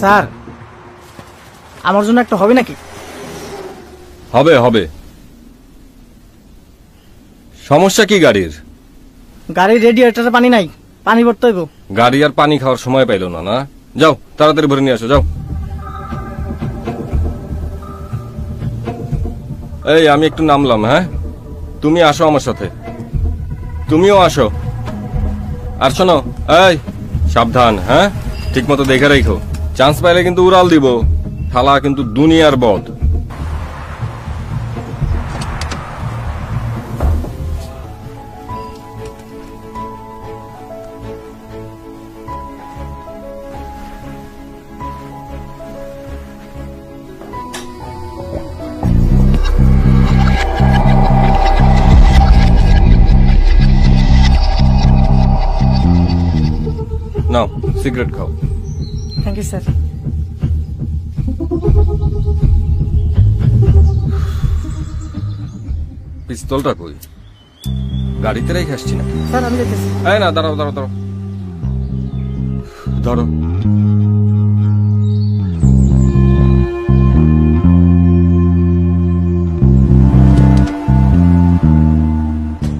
Sir আমার জন্য একটা হবে নাকি? হবে হবে। সমস্যা কি গাড়ির? গাড়ির রেডিয়েটরে পানি নাই, পানি ভরতে হইব। গাড়ি আর পানি খাওয়ার সময় পাইল না। না যাও তাড়াতাড়ি ভরে নিয়ে আসো যাও। এই আমি একটু নামলাম। হ্যাঁ তুমি আসো আমার সাথে, তুমিও আসো। আর শোনো, এই সাবধান, হ্যাঁ ঠিক মতো দেখে রাখো। চান্স পাইলে কিন্তু উড়াল দিব, থালা কিন্তু দুনিয়ার বদ। নাও সিগারেট খাও। Thank you sir. পিস্তলটা কই? গাড়িতে রেখে আসছি না স্যার। আমি দেখতেছি। এই না, দাঁড়াও দাঁড়াও দাঁড়াও, ধরো।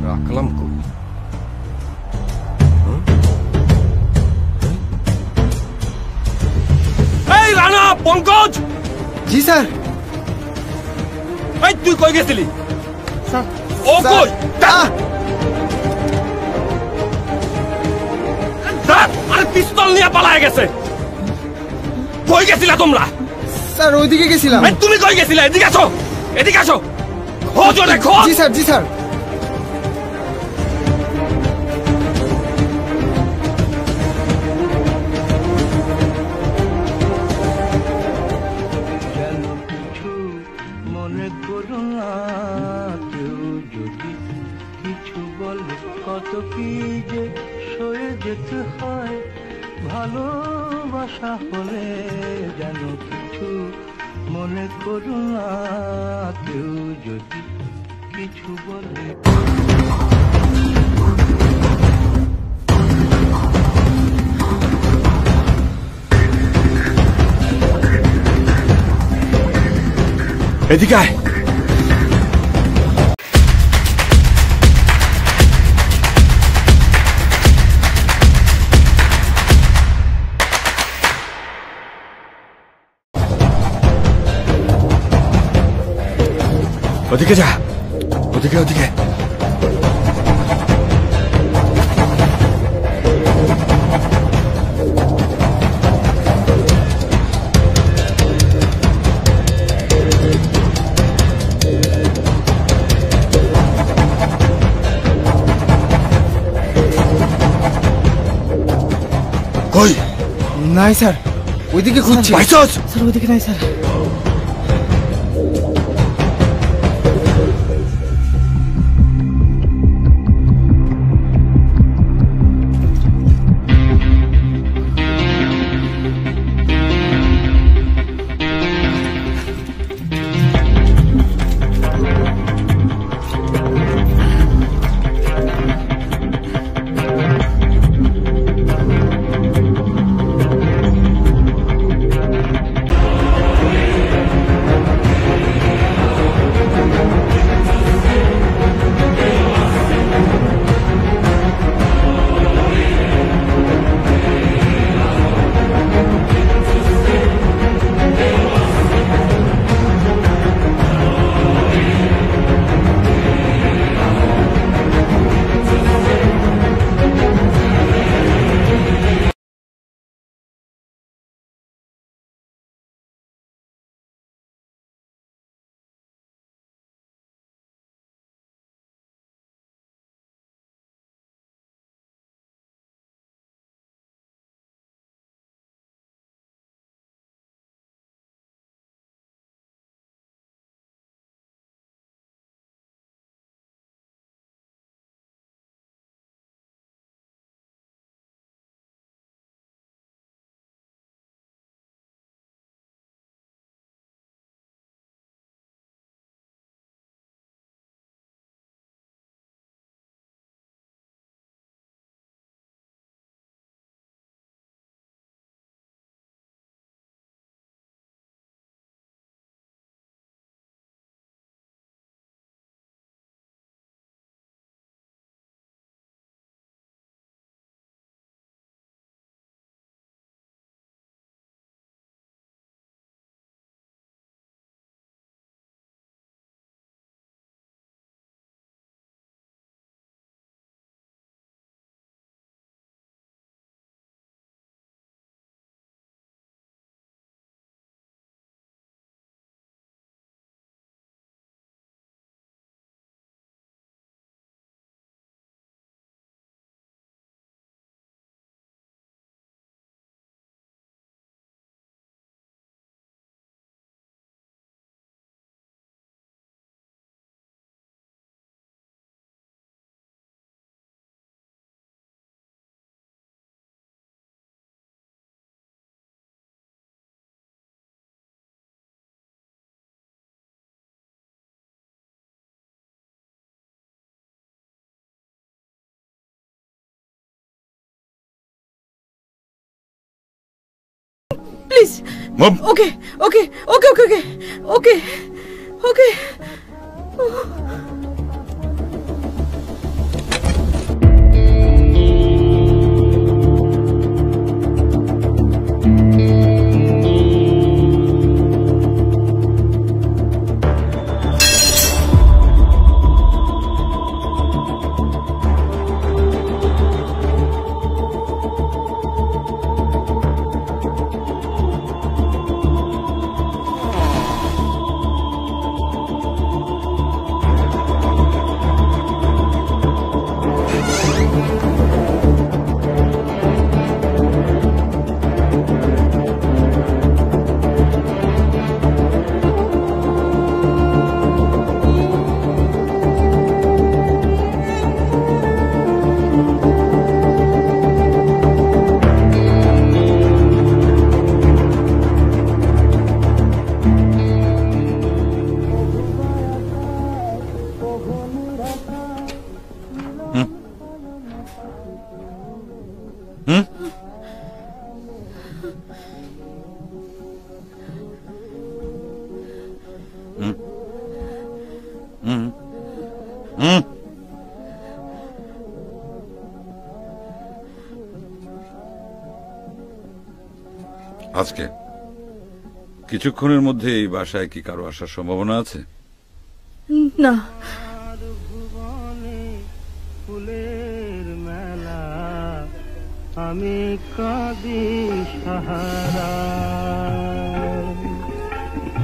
রাখলাম কই? এই রানা, পঙ্কজ। জি স্যার। এই তুই কই গেছিলি? স্যার ও কই? আর পিস্তল নিয়ে পালায় গেছে। কই গেছিলা তোমরা? স্যার ওইদিকে গেছিলাম। তুমি কই গেছিলা? এদিকে আসো, এদিকে আসো। খোঁজ ওরে, খোঁজ। জি স্যার, জি স্যার। কত কি যে সয়ে যেতে হয়, ভালোবাসা হলে যেন কিছু মনে করো না, কেউ যদি কিছু বলে। এদিকে আয়। ওদিকে যা, ওদিকে ওদিকে। কই? নাই স্যার, ওইদিকে খুঁজছি। স্যার ওইদিকে নাই স্যার। প্লিজ। মুভ। ওকে ওকে ওকে ওকে ওকে ওকে ওকে। আজকে কিছুক্ষণের মধ্যে এই বাসায় কি কারো আসার সম্ভাবনা আছে? না। ফুলের মেলা আমি কাঁদি সাহারা,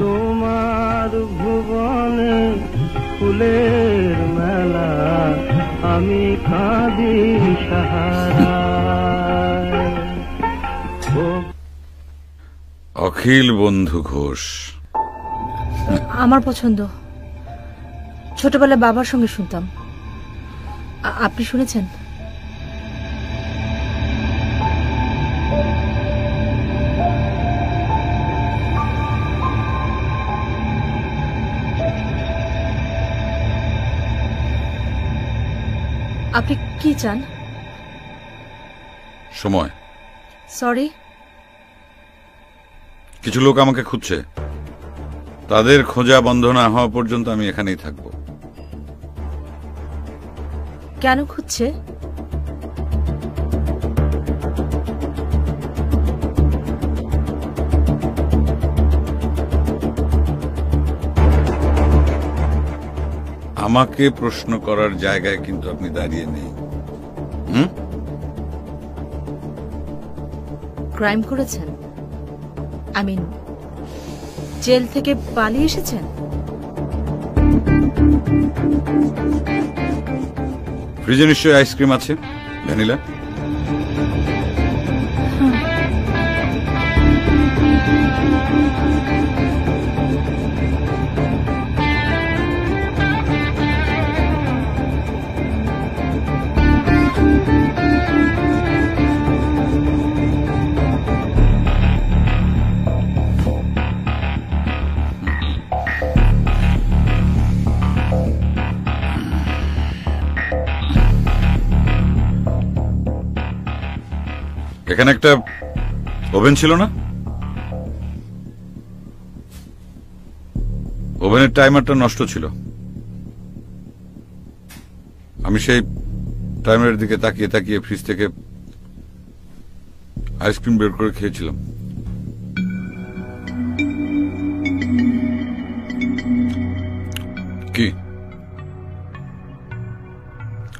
তোমার ভুবনে ফুলের মেলা আমি কাঁদি সাহারা। অখিল বন্ধু ঘোষ আমার পছন্দ। ছোটবেলায় বাবার সঙ্গে শুনতাম। আপনি শুনেছেন? আপনি কি চান? সময়। সরি। কিছু লোক আমাকে খুঁজছে, তাদের খোঁজা বন্ধ না হওয়া পর্যন্ত আমি এখানেই থাকব। কেন খুঁজছে? আমাকে প্রশ্ন করার জায়গায় কিন্তু আপনি দাঁড়িয়ে নেই। ক্রাইম করেছেন? আই মিন জেল থেকে পালিয়ে এসেছেন? ফ্রিজে নিশ্চয়ই আইসক্রিম আছে, ভ্যানিলা। এখানে একটা ওভেন ছিল না? ওভেনের টাইমারটা নষ্ট ছিল। আমি সেই টাইমারের দিকে তাকিয়ে তাকিয়ে ফ্রিজ থেকে আইসক্রিম বের করে খেয়েছিলাম। কি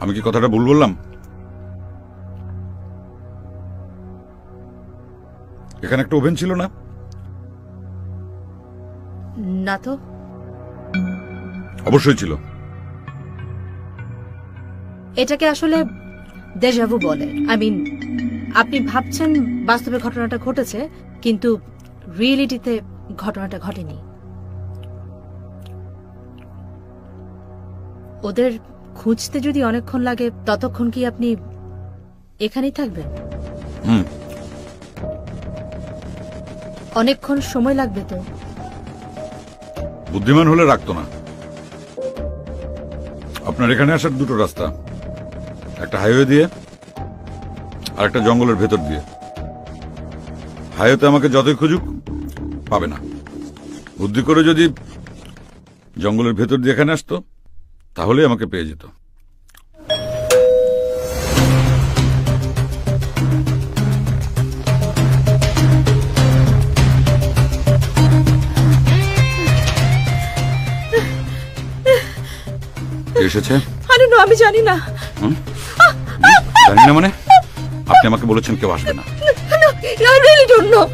আমি কি কথাটা ভুল বললাম? এখানে একটা ওভেন ছিল না? না তো। অবশ্যই ছিল। এটাকে আসলে দেজাভু বলে। আই মিন আপনি ভাবছেন বাস্তবে ঘটনাটা ঘটেছে, কিন্তু রিয়েলিটিতে ঘটনাটা ঘটেনি। ওদের খুঁজতে যদি অনেকক্ষণ লাগে, ততক্ষণ কি আপনি এখানেই থাকবেন? অনেকক্ষণ সময় লাগবে তো। বুদ্ধিমান হলে রাখতো না। আপনার এখানে আসার দুটো রাস্তা, একটা হাইওয়ে দিয়ে আর একটা জঙ্গলের ভেতর দিয়ে। ভাইও তো আমাকে যতই খুঁজুক পাবে না। বুদ্ধি করে যদি জঙ্গলের ভেতর দিয়ে এখানে আসতো তাহলে আমাকে পেয়ে যেত। এসেছে আমি জানি না। জানি না মানে? আপনি আমাকে বলেছেন কেউ আসবে না।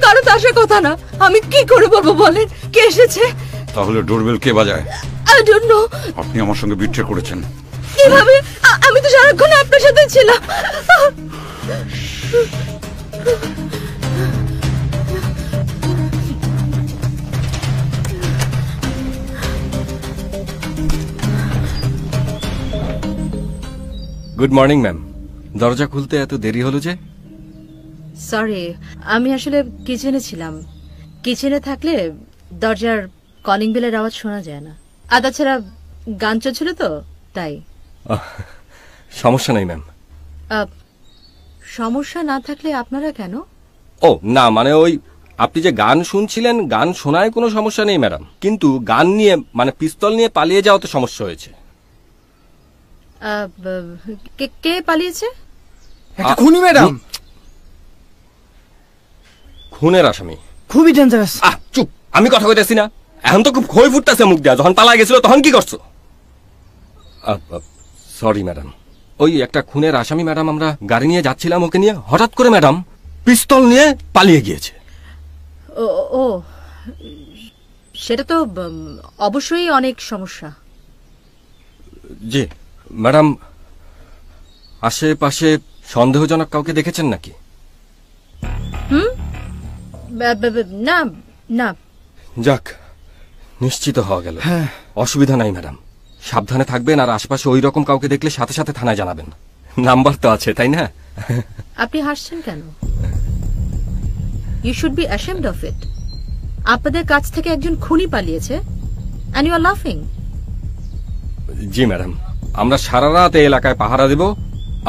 কারো তো আসার কথা না। আমি কি করে বলবো বলেন কে এসেছে? তাহলে ডোরবেল কে বাজায়? আপনি আমার সঙ্গে বিট্রে করেছেন। কিভাবে? আমি তো সারাক্ষণ আপনার সাথে ছিলাম। Good morning ma'am. দরজা খুলতে এত দেরি হলো যে? সরি, আমি আসলে কিচেনে ছিলাম। কিচেনে থাকলে দরজার কলিং বেলের আওয়াজ শোনা যায় না। আর তাছাড়া গান চলছিল তো তাই। সমস্যা নেই ম্যাম। সমস্যা না থাকলে আপনারা কেন? ও না, মানে ওই আপনি যে গান শুনছিলেন, গান শোনায় কোনো সমস্যা নেই ম্যাডাম, কিন্তু গান নিয়ে মানে পিস্তল নিয়ে পালিয়ে যাওয়াতে সমস্যা হয়েছে। কে পালিয়েছে? একটা খুনি ম্যাডাম। খুনের আসামি? খুবই ডেঞ্জারাস। চুপ, আমি কথা কইতেছি না। এখন তো খুব খই ফুটতেছে মুখ দেওয়া। যখন পালা গেছিল তখন কি করছো? সরি ম্যাডাম, ওই একটা খুনের আসামি ম্যাডাম। আমরা গাড়ি নিয়ে যাচ্ছিলাম ওকে নিয়ে, হঠাৎ করে ম্যাডাম পিস্তল নিয়ে পালিয়ে গিয়েছে। ও সেটা তো অবশ্যই অনেক সমস্যা। জি ম্যাডাম, আশেপাশে সন্দেহজনক কাউকে দেখেছেন নাকি? না না। যাক, নিশ্চিত হওয়া গেল। অসুবিধা নাই ম্যাডাম, সাবধানে থাকবেন। আর আশপাশে ওই রকম কাউকে দেখলে সাথে সাথে থানায় জানাবেন। নাম্বার তো আছে, তাই না? আপনি হাসছেন কেন? You should be ashamed of it. আপনাদের কাছ থেকে একজন খুনি পালিয়েছে and you are laughing. G madam, আমরা সারা রাত এই এলাকায় পাহারা দেব।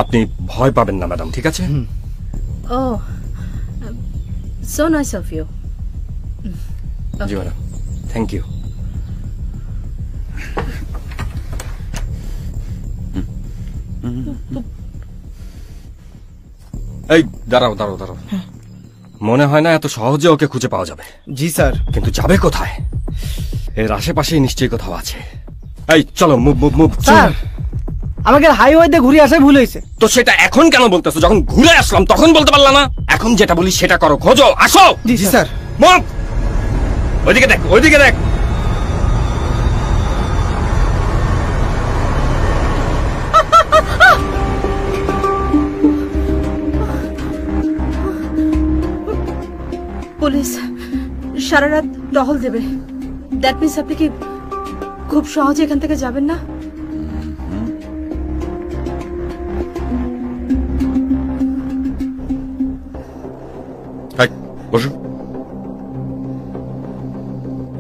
আপনি ভয় পাবেন না ম্যাডাম, ঠিক আছে? Oh, so nice of you. জি ম্যাডাম, থ্যাংক ইউ। এই দাঁড়াও দাঁড়াও দাঁড়াও। মনে হয় না এত সহজে ওকে খুঁজে পাওয়া যাবে। জি স্যার। কিন্তু যাবে কোথায়? এর আশেপাশেই নিশ্চয়ই কোথাও আছে। এই চলো, মুভ মুভ মুভ। স্যার, আমাকে হাইওয়েতে ঘুরে আসে ভুল হয়েছে। তো সেটা এখন কেন বলতেছো? যখন ঘুরে আসলাম তখন বলতে পারলাম না? এখন যেটা বলি সেটা করো, খোঁজো, আসো। জি স্যার। মুভ। ওইদিকে দেখ, ওইদিকে দেখ। পুলিশ সারা রাত টহল দেবে। দ্যাট মিন্স আপনি কি খুব সহজে এখান থেকে যাবেন না? বসুন।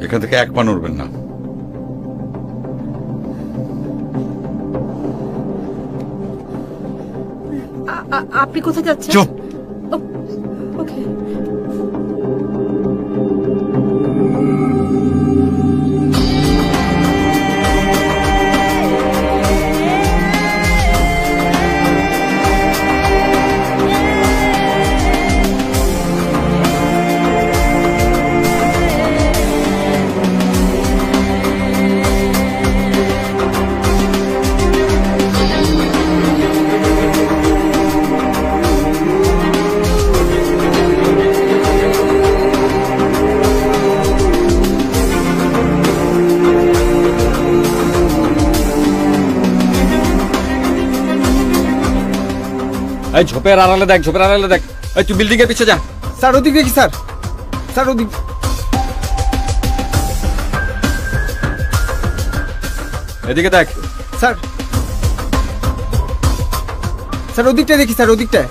এখান থেকে এক পা নড়বেন না। আপনি কোথায় যাচ্ছেন? চুপ। ওকে। এই ঝোপের আড়ালে দেখ, ঝোপের আড়ালে দেখ। এই তুই বিল্ডিং এর পিছে যা। স্যার ওদিক দেখি স্যার। স্যার ওদিক। এদিকে দেখ। স্যার স্যার ওদিকটা দেখি স্যার, ওদিকটায়।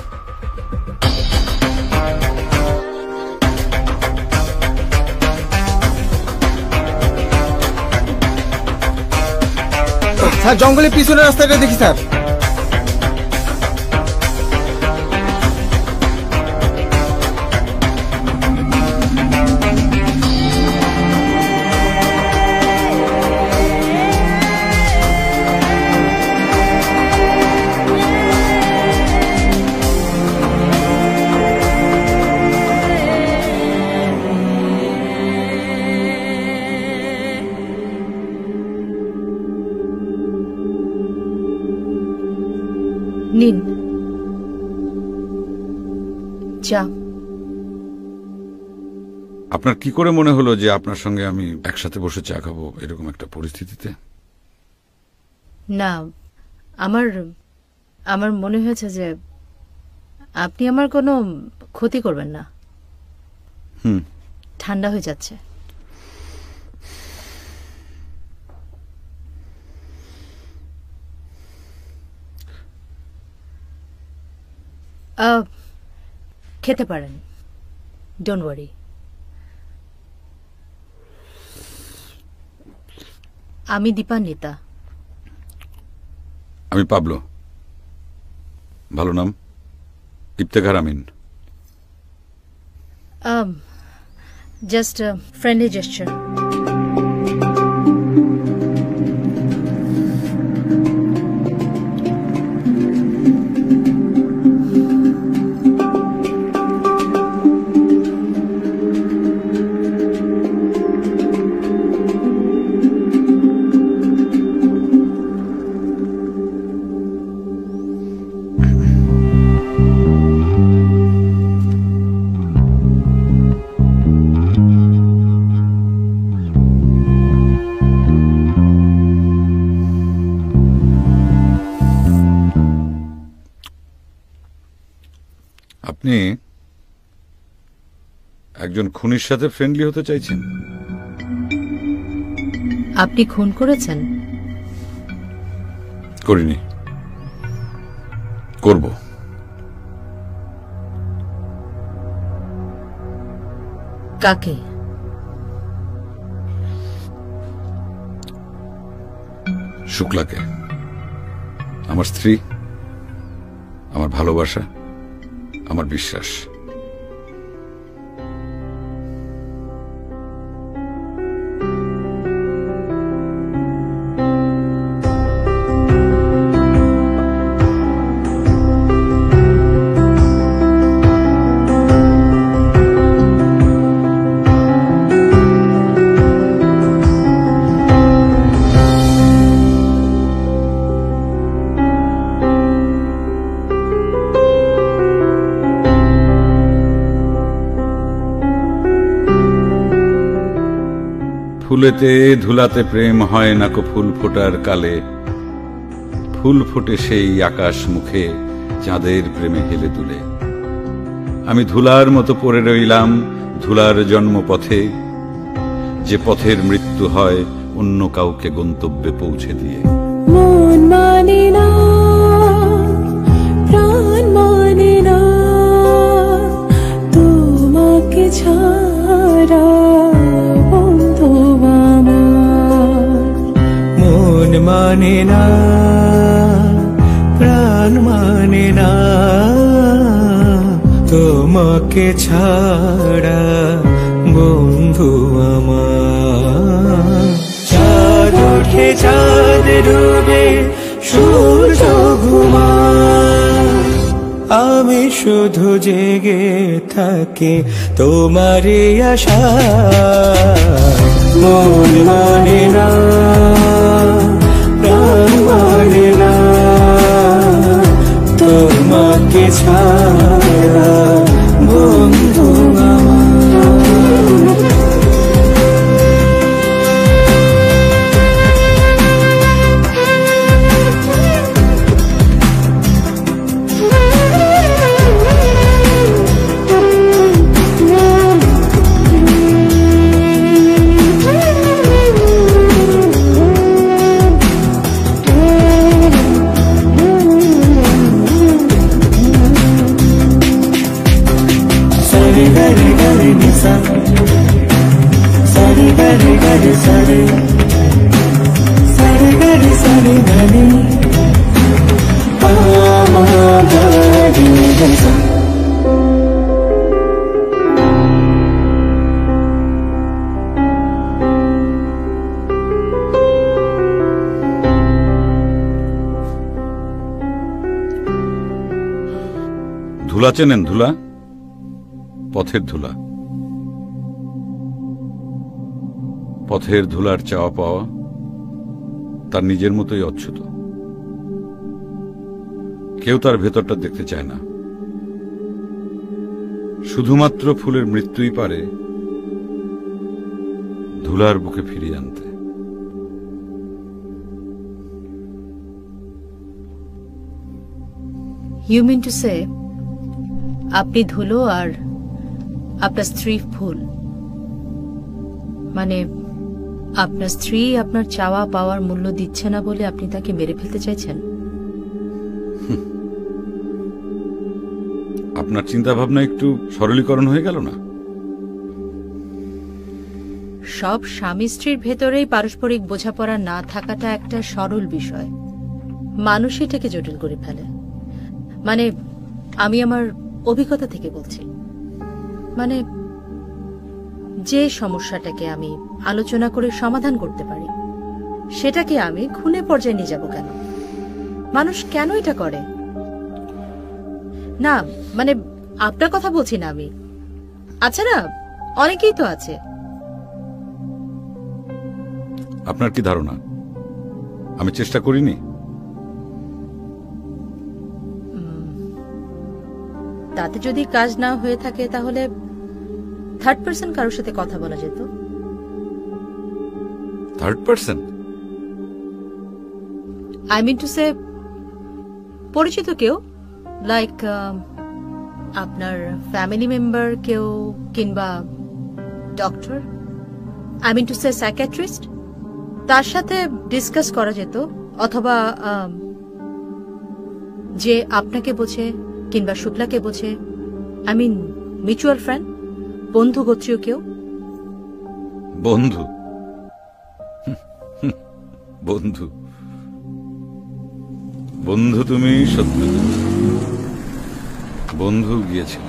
স্যার জঙ্গলের পিছনের রাস্তাটা দেখি স্যার। নিন চা। আপনার কি করে মনে হলো যে আপনার সঙ্গে আমি একসাথে বসে চা খাবো এরকম একটা পরিস্থিতিতে? না, আমার আমার মনে হয়েছে যে আপনি আমার কোনো ক্ষতি করবেন না। ঠান্ডা হয়ে যাচ্ছে। খেতে পারেন, ডোন্ট ওয়ারি। আমি দীপান্বিতা। আমি পাবলো। ভালো নাম? Iftekhar Amin. Just friendly gesture. আপনি একজন খুনির সাথে ফ্রেন্ডলি হতে চাইছেন? আপনি খুন করেছেন? করিনি, করব। কাকে? শুক্লাকে। আমার স্ত্রী, আমার ভালোবাসা, আমার বিশ্বাস। ফুলেতে ধুলাতে প্রেম হয় না কো ফুল ফোটার কালে, ফুল ফোটে সেই আকাশ মুখে চাঁদের প্রেমে হেলে দুলে। আমি ধুলার মতো পড়ে রইলাম ধুলার জন্মপথে, যে পথের মৃত্যু হয় অন্য কাউকে গন্তব্যে পৌঁছে দিয়ে। মন মানে না, প্রাণ মানে না, তোমাকে ছাড়া বন্ধু আমার। মন মানে না, প্রাণ মানে না, তোমাকে ছাড়া বন্ধু আমার। চাঁদ ওঠে চাঁদ ডুবে সূর্য ঘুমায়, আমি শুধু জেগে থাকি তোমারই আশায়। মন মানে না, প্রাণ মানে না, তোমাকে ছাড়া বন্ধু আমার। ধুলা চেনেন? ধুলা, পথের ধুলা। পথের ধুলার চাওয়া পাওয়া তার নিজের মতোই অচ্ছুত। কেউ তার ভেতরটা দেখতে চায় না। শুধুমাত্র ফুলের মৃত্যুই পারে ধুলার বুকে ফিরিয়ে আনতে। ইউ মিন টু সে আপনি ধুলো আর আপনার স্ত্রী ফুল, মানে আপনার স্ত্রী আপনার চাওয়া পাওয়ার মূল্য দিচ্ছে না বলে আপনি তাকে মেরে ফেলতে চাইছেন? আপনার চিন্তা ভাবনা একটু সরলীকরণ হয়ে গেল না? সব স্বামী স্ত্রীর ভেতরেই পারস্পরিক বোঝাপড়া না থাকাটা একটা সরল বিষয়, মানুষ এটাকে জটিল করে ফেলে। মানে আমি আমার অভিজ্ঞতা থেকে বলছি, মানে যে সমস্যাটাকে আমি আলোচনা করে সমাধান করতে পারি সেটাকে আমি খুনে পর্যায়ে নিয়ে যাব কেন? মানুষ কেন এটা করে? না মানে আপনার কথা বলছি না আমি, আচ্ছা না অনেকেই তো আছে। আপনার কি ধারণা আমি চেষ্টা করিনি? তাতে যদি কাজ না হয়ে থাকে তাহলে থার্ড পার্সন কারোর সাথে কথা বলা যেত। Third person? I mean to say পরিচিত কেউ, লাইক আপনার ফ্যামিলি মেম্বার কেউ, কিংবা doctor, I mean to say psychiatrist, তার সাথে ডিসকাস করা যেত। অথবা যে আপনাকে বোঝে কিংবা শুক্লাকে বোঝে, আই মিন মিউচুয়াল ফ্রেন্ড, বন্ধু গোত্রীয় কেউ। বন্ধু? বন্ধু বন্ধু তুমি সত্যি বন্ধু গিয়েছিল।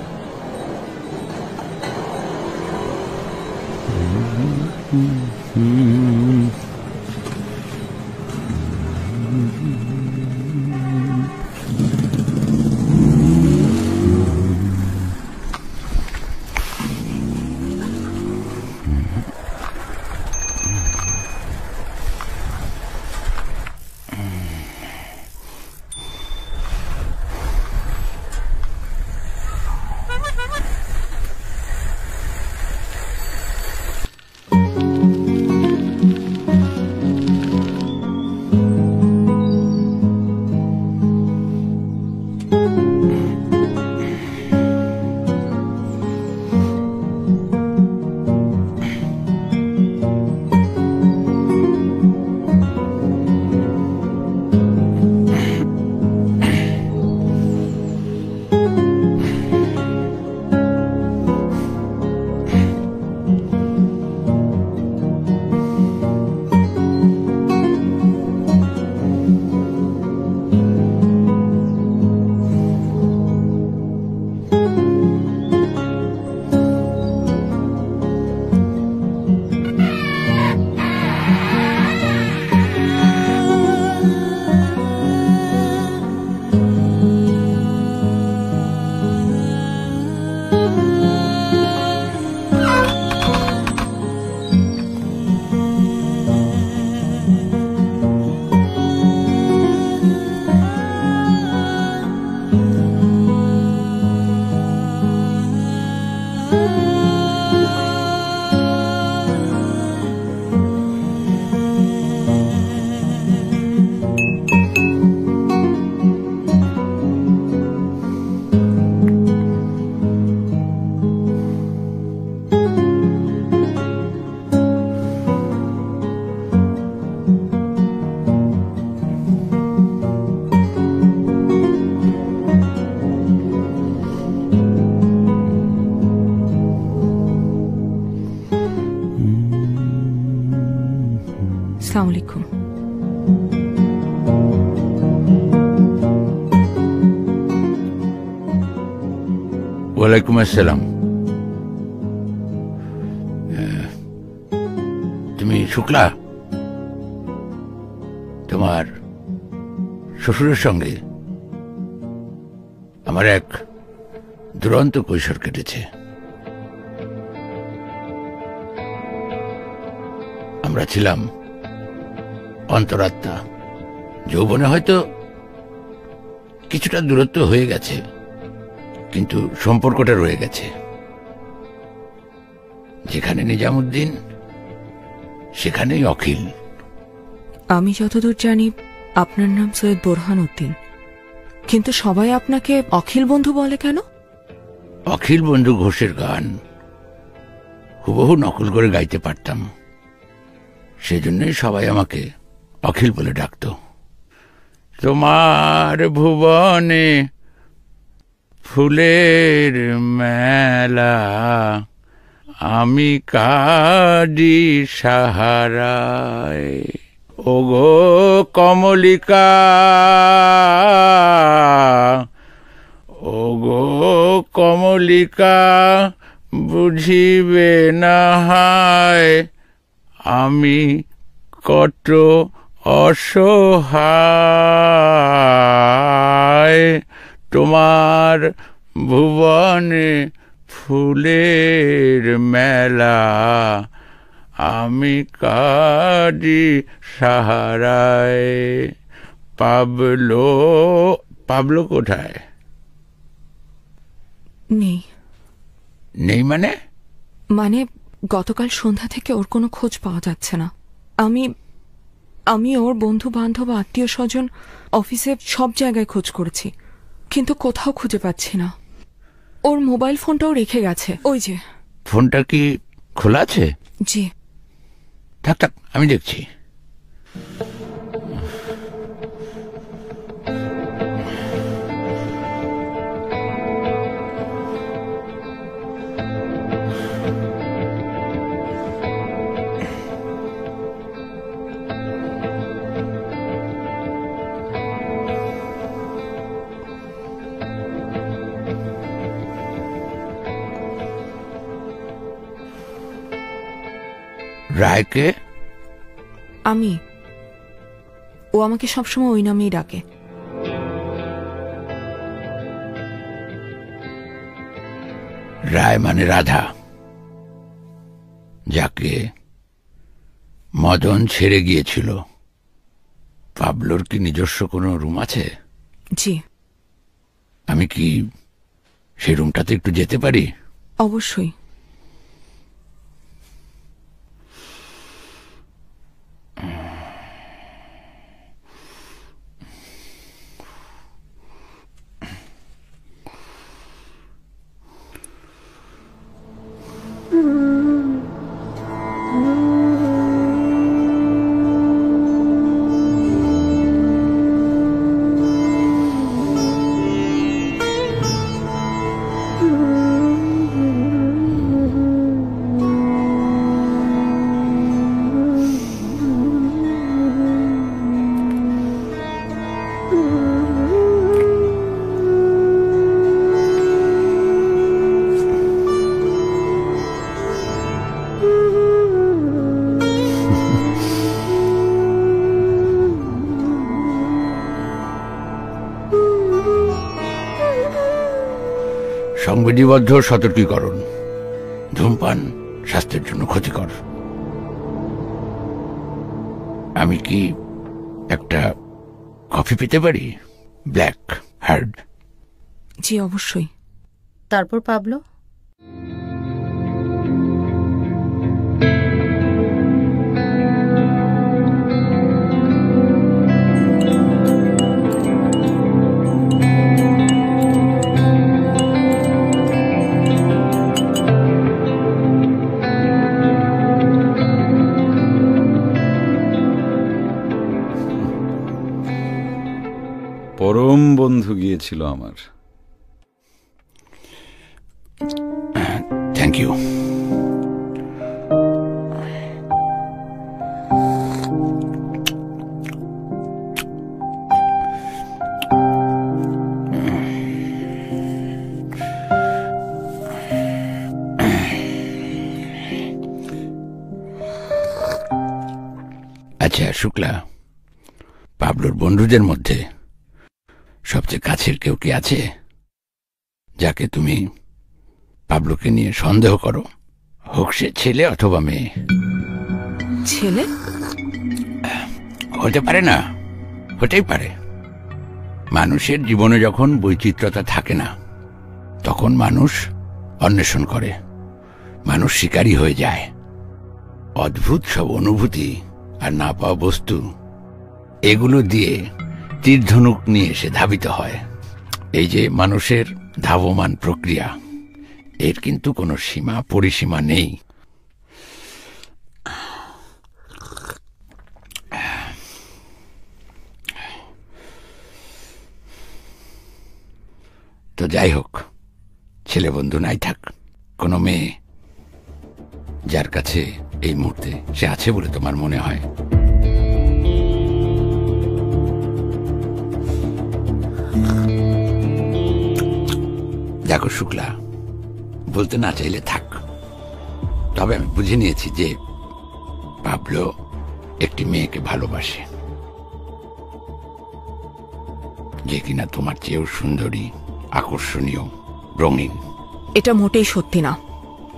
अस्सलाम वालेकुम। ওয়ালাইকুম আসসালাম। তুমি শুক্লা? তোমার শ্বশুরের সঙ্গে আমার এক দুরন্ত কৈশোর কেটেছে। আমরা ছিলাম অন্তরাত্মা। যৌবনে হয়তো কিছুটা দূরত্ব হয়ে গেছে, কিন্তু সম্পর্কটা রয়ে গেছে। যেখানে নিজামুদ্দিন সেখানেই অখিল। আমি যতদূর জানি আপনার নাম সৈয়দ বোরহান উদ্দিন, কিন্তু সবাই আপনাকে অখিল বন্ধু বলে কেন? অখিল বন্ধু ঘোষের গান হুবহু নকল করে গাইতে পারতাম, সেজন্যই সবাই আমাকে অখিল বলে ডাকত। তোমার ভুবনে ফুলের মেলা, আমি কাঁদি সাহারায়। ওগো কমলিকা, ওগো কমলিকা, বুঝিবে না হায় আমি কত অসহায়। তোমার ভুবনে ফুলের মেলা, আমি কাঁদি সাহারায়। পাবলো, পাবলো কোথায়? নেই। নেই মানে? মানে গতকাল সন্ধ্যা থেকে ওর কোনো খোঁজ পাওয়া যাচ্ছে না। আমি ওর বন্ধু বান্ধব আত্মীয় স্বজন অফিসে সব জায়গায় খোঁজ করেছি, কিন্তু কোথাও খুঁজে পাচ্ছি না। ওর মোবাইল ফোনটাও রেখে গেছে। ওই যে। ফোনটা কি খোলা আছে? জি। থাক থাক, আমি দেখছি। রায়কে? আমি। ও আমাকে সবসময় ওই নামেই ডাকে। রায় মানে রাধা, যাকে মদন ছেড়ে গিয়েছিল। পাবলোর কি নিজস্ব কোনো রুম আছে? জি। আমি কি সেই রুমটাতে একটু যেতে পারি? অবশ্যই। সংবিধিবদ্ধ সতর্কীকরণ, ধূমপান স্বাস্থ্যের জন্য ক্ষতিকর। আমি কি একটা কফি পেতে পারি? Black hard. জি অবশ্যই। তারপর পাবলো? পরম বন্ধু গিয়েছিল আমার। Thank you. আচ্ছা শুক্লা, পাবলোর বন্ধুদের মধ্যে সবচেয়ে কাছের কেউ কি আছে যাকে তুমি পাবলোকে নিয়ে সন্দেহ করো? হোক সে ছেলে অথবা মেয়ে। ছেলে হতে পারে না? হতেই পারে। মানুষের জীবনে যখন বৈচিত্র্যতা থাকে না, তখন মানুষ অন্বেষণ করে, মানুষ শিকারী হয়ে যায়। অদ্ভুত সব অনুভূতি আর না পাওয়া বস্তু, এগুলো দিয়ে তীরধনুক নিয়ে সে ধাবিত হয়। এই যে মানুষের ধাবমান প্রক্রিয়া, এর কিন্তু কোনো সীমা পরিসীমা নেই। তো যাই হোক, ছেলে বন্ধু নাই থাক, কোনো মেয়ে যার কাছে এই মুহূর্তে সে আছে বলে তোমার মনে হয়? দেখো শুক্লা, বলতে না চাইলে থাক, তবে আমি বুঝে নিয়েছি যে পাবলো একটি মেয়েকে ভালোবাসে, যে কিনা তোমার চেয়েও সুন্দরী, আকর্ষণীয়, রঙিন। এটা মোটেই সত্যি না।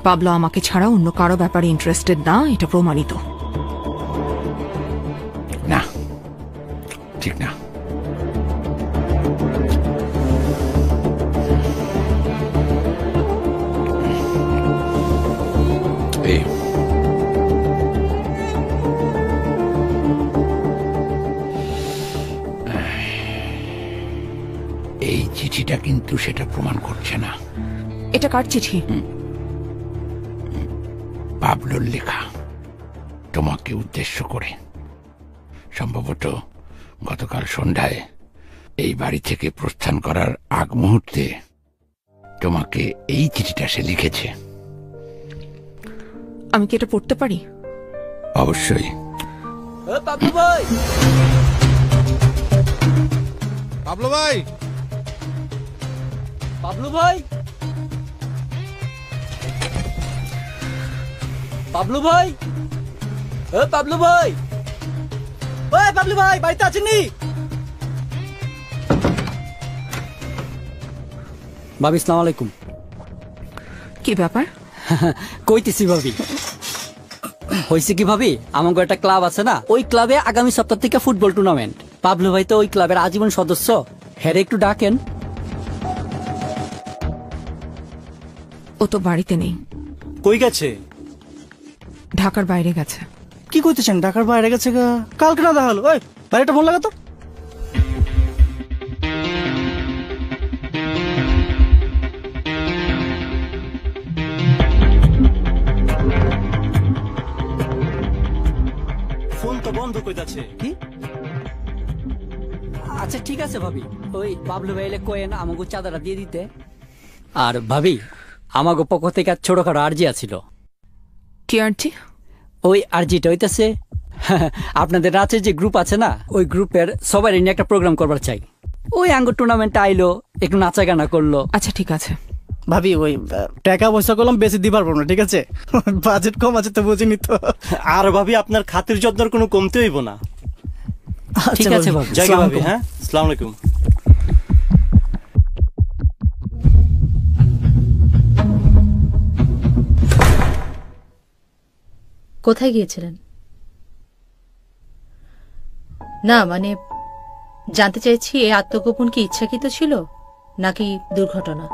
পাবলো আমাকে ছাড়া অন্য কারো ব্যাপারে ইন্টারেস্টেড না, এটা প্রমাণিত। না, ঠিক না। এই চিঠিটা কিন্তু সেটা প্রমাণ করছে না। এটা কার চিঠি? পাবলোর লেখা, তোমাকে উদ্দেশ্য করে। সম্ভবত গতকাল সন্ধ্যায় এই বাড়ি থেকে প্রস্থান করার আগ মুহূর্তে তোমাকে এই চিঠিটা সে লিখেছে। আমি কি এটা পড়তে পারি? অবশ্যই। পাবলু ভাই, পাবলু ভাই, পাবলু ভাই, পাবলু ভাই, পাবলু ভাই, পাবলু ভাই, বাড়িতে আছেননি? ভাবি আসসালামু আলাইকুম। কি ব্যাপার? কইতেছি ভাবি, হয়েছে কি ভাবি, আমাকে একটা ক্লাব আছে না, ওই ক্লাবে আগামী সপ্তাহ থেকে ফুটবল টুর্নামেন্ট। পাবলু ভাই তো ওই ক্লাবের আজীবন সদস্য, হ্যাঁ একটু ডাকেন। ও তো বাড়িতে নেই। কই গেছে? ঢাকার বাইরে গেছে। কি করতেছেন? ঢাকার বাইরে গেছে? কালকে না দেখালো। ওই বাইরেটা ফোন লাগা তো। ফোন তো বন্ধ কইতাছে। কি? আচ্ছা ঠিক আছে ভাবি, ওই পাবলু ভাই এলে কোয়েন আমাকে চাঁদাটা দিয়ে দিতে। আর ভাবি, আমাকে পক্ষ থেকে ছোটখাটো আর্জি আছিল। কি আর্জি? ওই আর্জিটা হইতেছে আপনাদের নাচের যে গ্রুপ আছে না, ওই গ্রুপের সবাই নিয়ে একটা প্রোগ্রাম করবার চাই। ওই আঙ্গ টুর্নামেন্টে আইলো, একটু নাচা গানা করলো। আচ্ছা ঠিক আছে ভাবি, ওই টাকা পয়সা করলাম বেশি দিবার পারবো না, ঠিক আছে? বাজেট কম আছে তো বুঝিনি তো। আর ভাবি আপনার খাতির যত্নের কোনো কমতে হইব না। ঠিক আছে ভাবি, জায়গা ভাবি। হ্যাঁ, আসসালামু আলাইকুম। কোথায় গিয়েছিলেন? না মানে জানতে চাইছি, এই আত্মগোপন কি ইচ্ছাকৃত ছিল নাকি দুর্ঘটনা?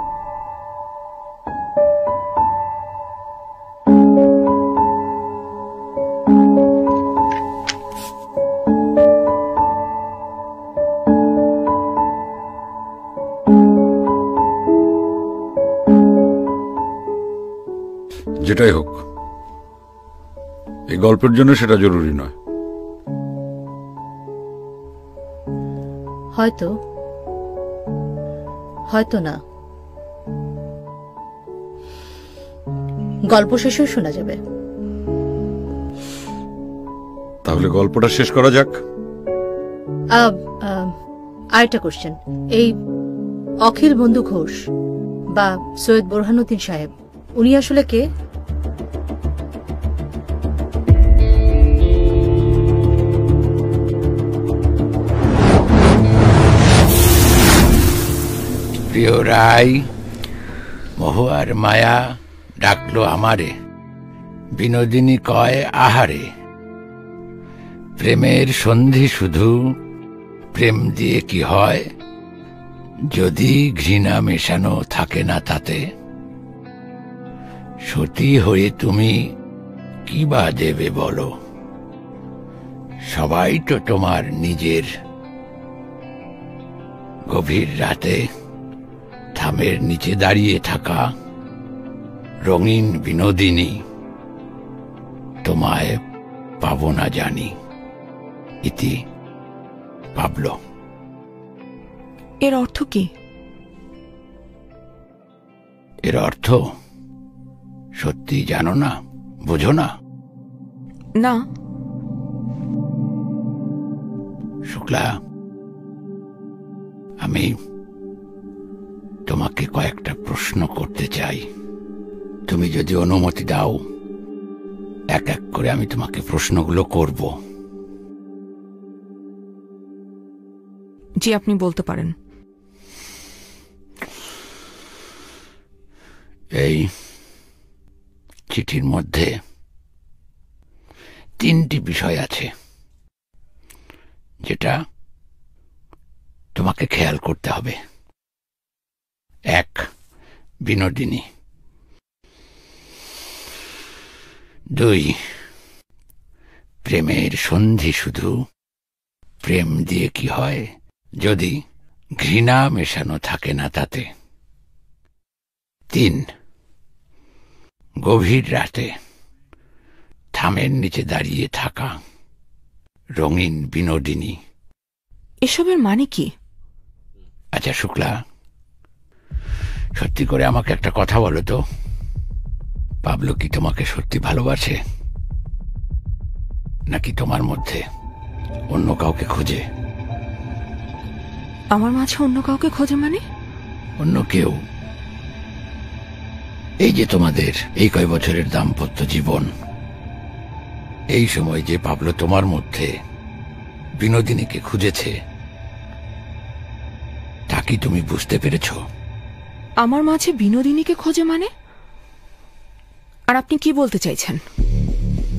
যেটাই হোক, এই গল্পের জন্য সেটা জরুরি নয়। হয়তো, হয়তো না। গল্প শেষেও শোনা যাবে। তাহলে গল্পটা শেষ করা যাক। আরেকটা কোশ্চেন, এই অখিল বন্ধু ঘোষ বা সৈয়দ বোরহানুদ্দিন সাহেব, উনি আসলে কে? প্রিয় রায়, মহুয়ার মায়া ডাকলো আমারে, বিনোদিনী কয় আহারে, প্রেমের সন্ধি শুধু, প্রেম দিয়ে কি হয় যদি ঘৃণা মেশানো থাকে না তাতে, সতী হয়ে তুমি কি বা দেবে বলো? সবাই তো তোমার নিজের। গভীর রাতে থামের নিচে দাঁড়িয়ে থাকা রঙিন বিনোদিনী, তোমায় পাবো না জানি। ইতি পাবলো। এর অর্থ কি? এর অর্থ সত্যি জানো না, বোঝো না? না। শুক্লা, আমি তোমাকে কয়েকটা প্রশ্ন করতে চাই। তুমি যদি অনুমতি দাও, এক এক করে আমি তোমাকে প্রশ্নগুলো করব। জি, আপনি বলতে পারেন। এই চিঠির মধ্যে 3টি বিষয় আছে যেটা তোমাকে খেয়াল করতে হবে। 1, বিনোদিনী। 2, প্রেমের সন্ধি শুধু প্রেম দিয়ে কি হয় যদি ঘৃণা মেশানো থাকে না তাতে। 3, গভীর রাতে থামের নিচে দাঁড়িয়ে থাকা রঙিন বিনোদিনী। এসবের মানে কি? আচ্ছা শুক্লা, সত্যি করে আমাকে একটা কথা বলো তো, পাবলো কি তোমাকে সত্যি ভালোবাসে, নাকি তোমার মধ্যে অন্য কাউকে খোঁজে? আমার মাঝে অন্য কাউকে খোঁজে মানে? অন্য কেউ। এই যে তোমাদের এই কয় বছরের দাম্পত্য জীবন, এই সময় যে পাবলো তোমার মধ্যে বিনোদিনীকে খুঁজেছে, তা কি তুমি বুঝতে পেরেছ? আমার মাঝে বিনোদিনীকে খোঁজে মানে? আর আপনি কি বলতে চাইছেন?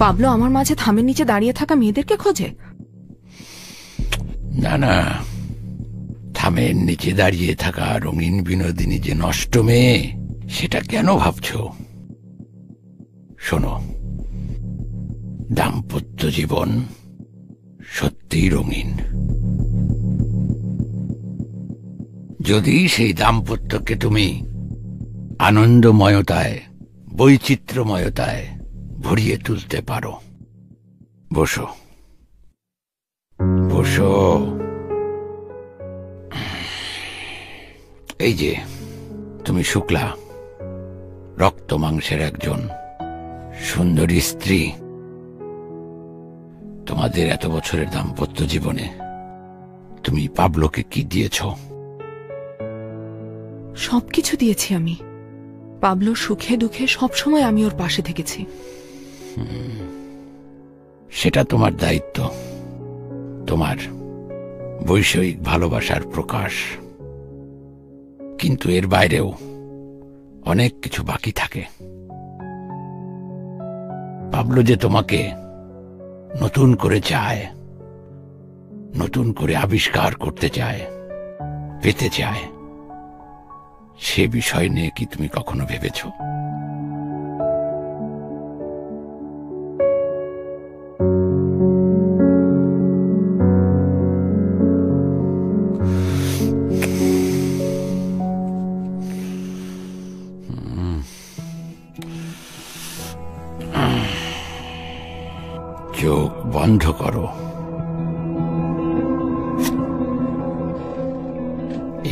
পাবলো আমার মাঝে থামের নিচে দাঁড়িয়ে থাকা মেয়েদেরকে খোঁজে? না না, থামের নিচে দাঁড়িয়ে থাকা রঙিন বিনোদিনী যে নষ্ট মেয়ে, সেটা কেন ভাবছ? শোনো, দাম্পত্য জীবন সত্যিই রঙিন। যদি সেই দাম্পত্যকে তুমি আনন্দময়তায়, বৈচিত্র্যময়তায় ভরিয়ে তুলতে পারো। বসো বসো। এই যে তুমি শুক্লা, রক্ত মাংসের একজন সুন্দরী স্ত্রী। তোমাদের এত বছরের দাম্পত্য জীবনে তুমি পাবলোকে কি দিয়েছ? সবকিছু দিয়েছি আমি। পাবলোর সুখে দুঃখে সবসময় আমি ওর পাশে থেকেছি। সেটা তোমার দায়িত্ব, তোমার বৈষয়িক ভালোবাসার প্রকাশ। কিন্তু এর বাইরেও অনেক কিছু বাকি থাকে। পাবলো যে তোমাকে নতুন করে চায়, নতুন করে আবিষ্কার করতে চায়, পেতে চায়, সে বিষয় নিয়ে কি তুমি কখনো ভেবেছ? চোখ বন্ধ করো।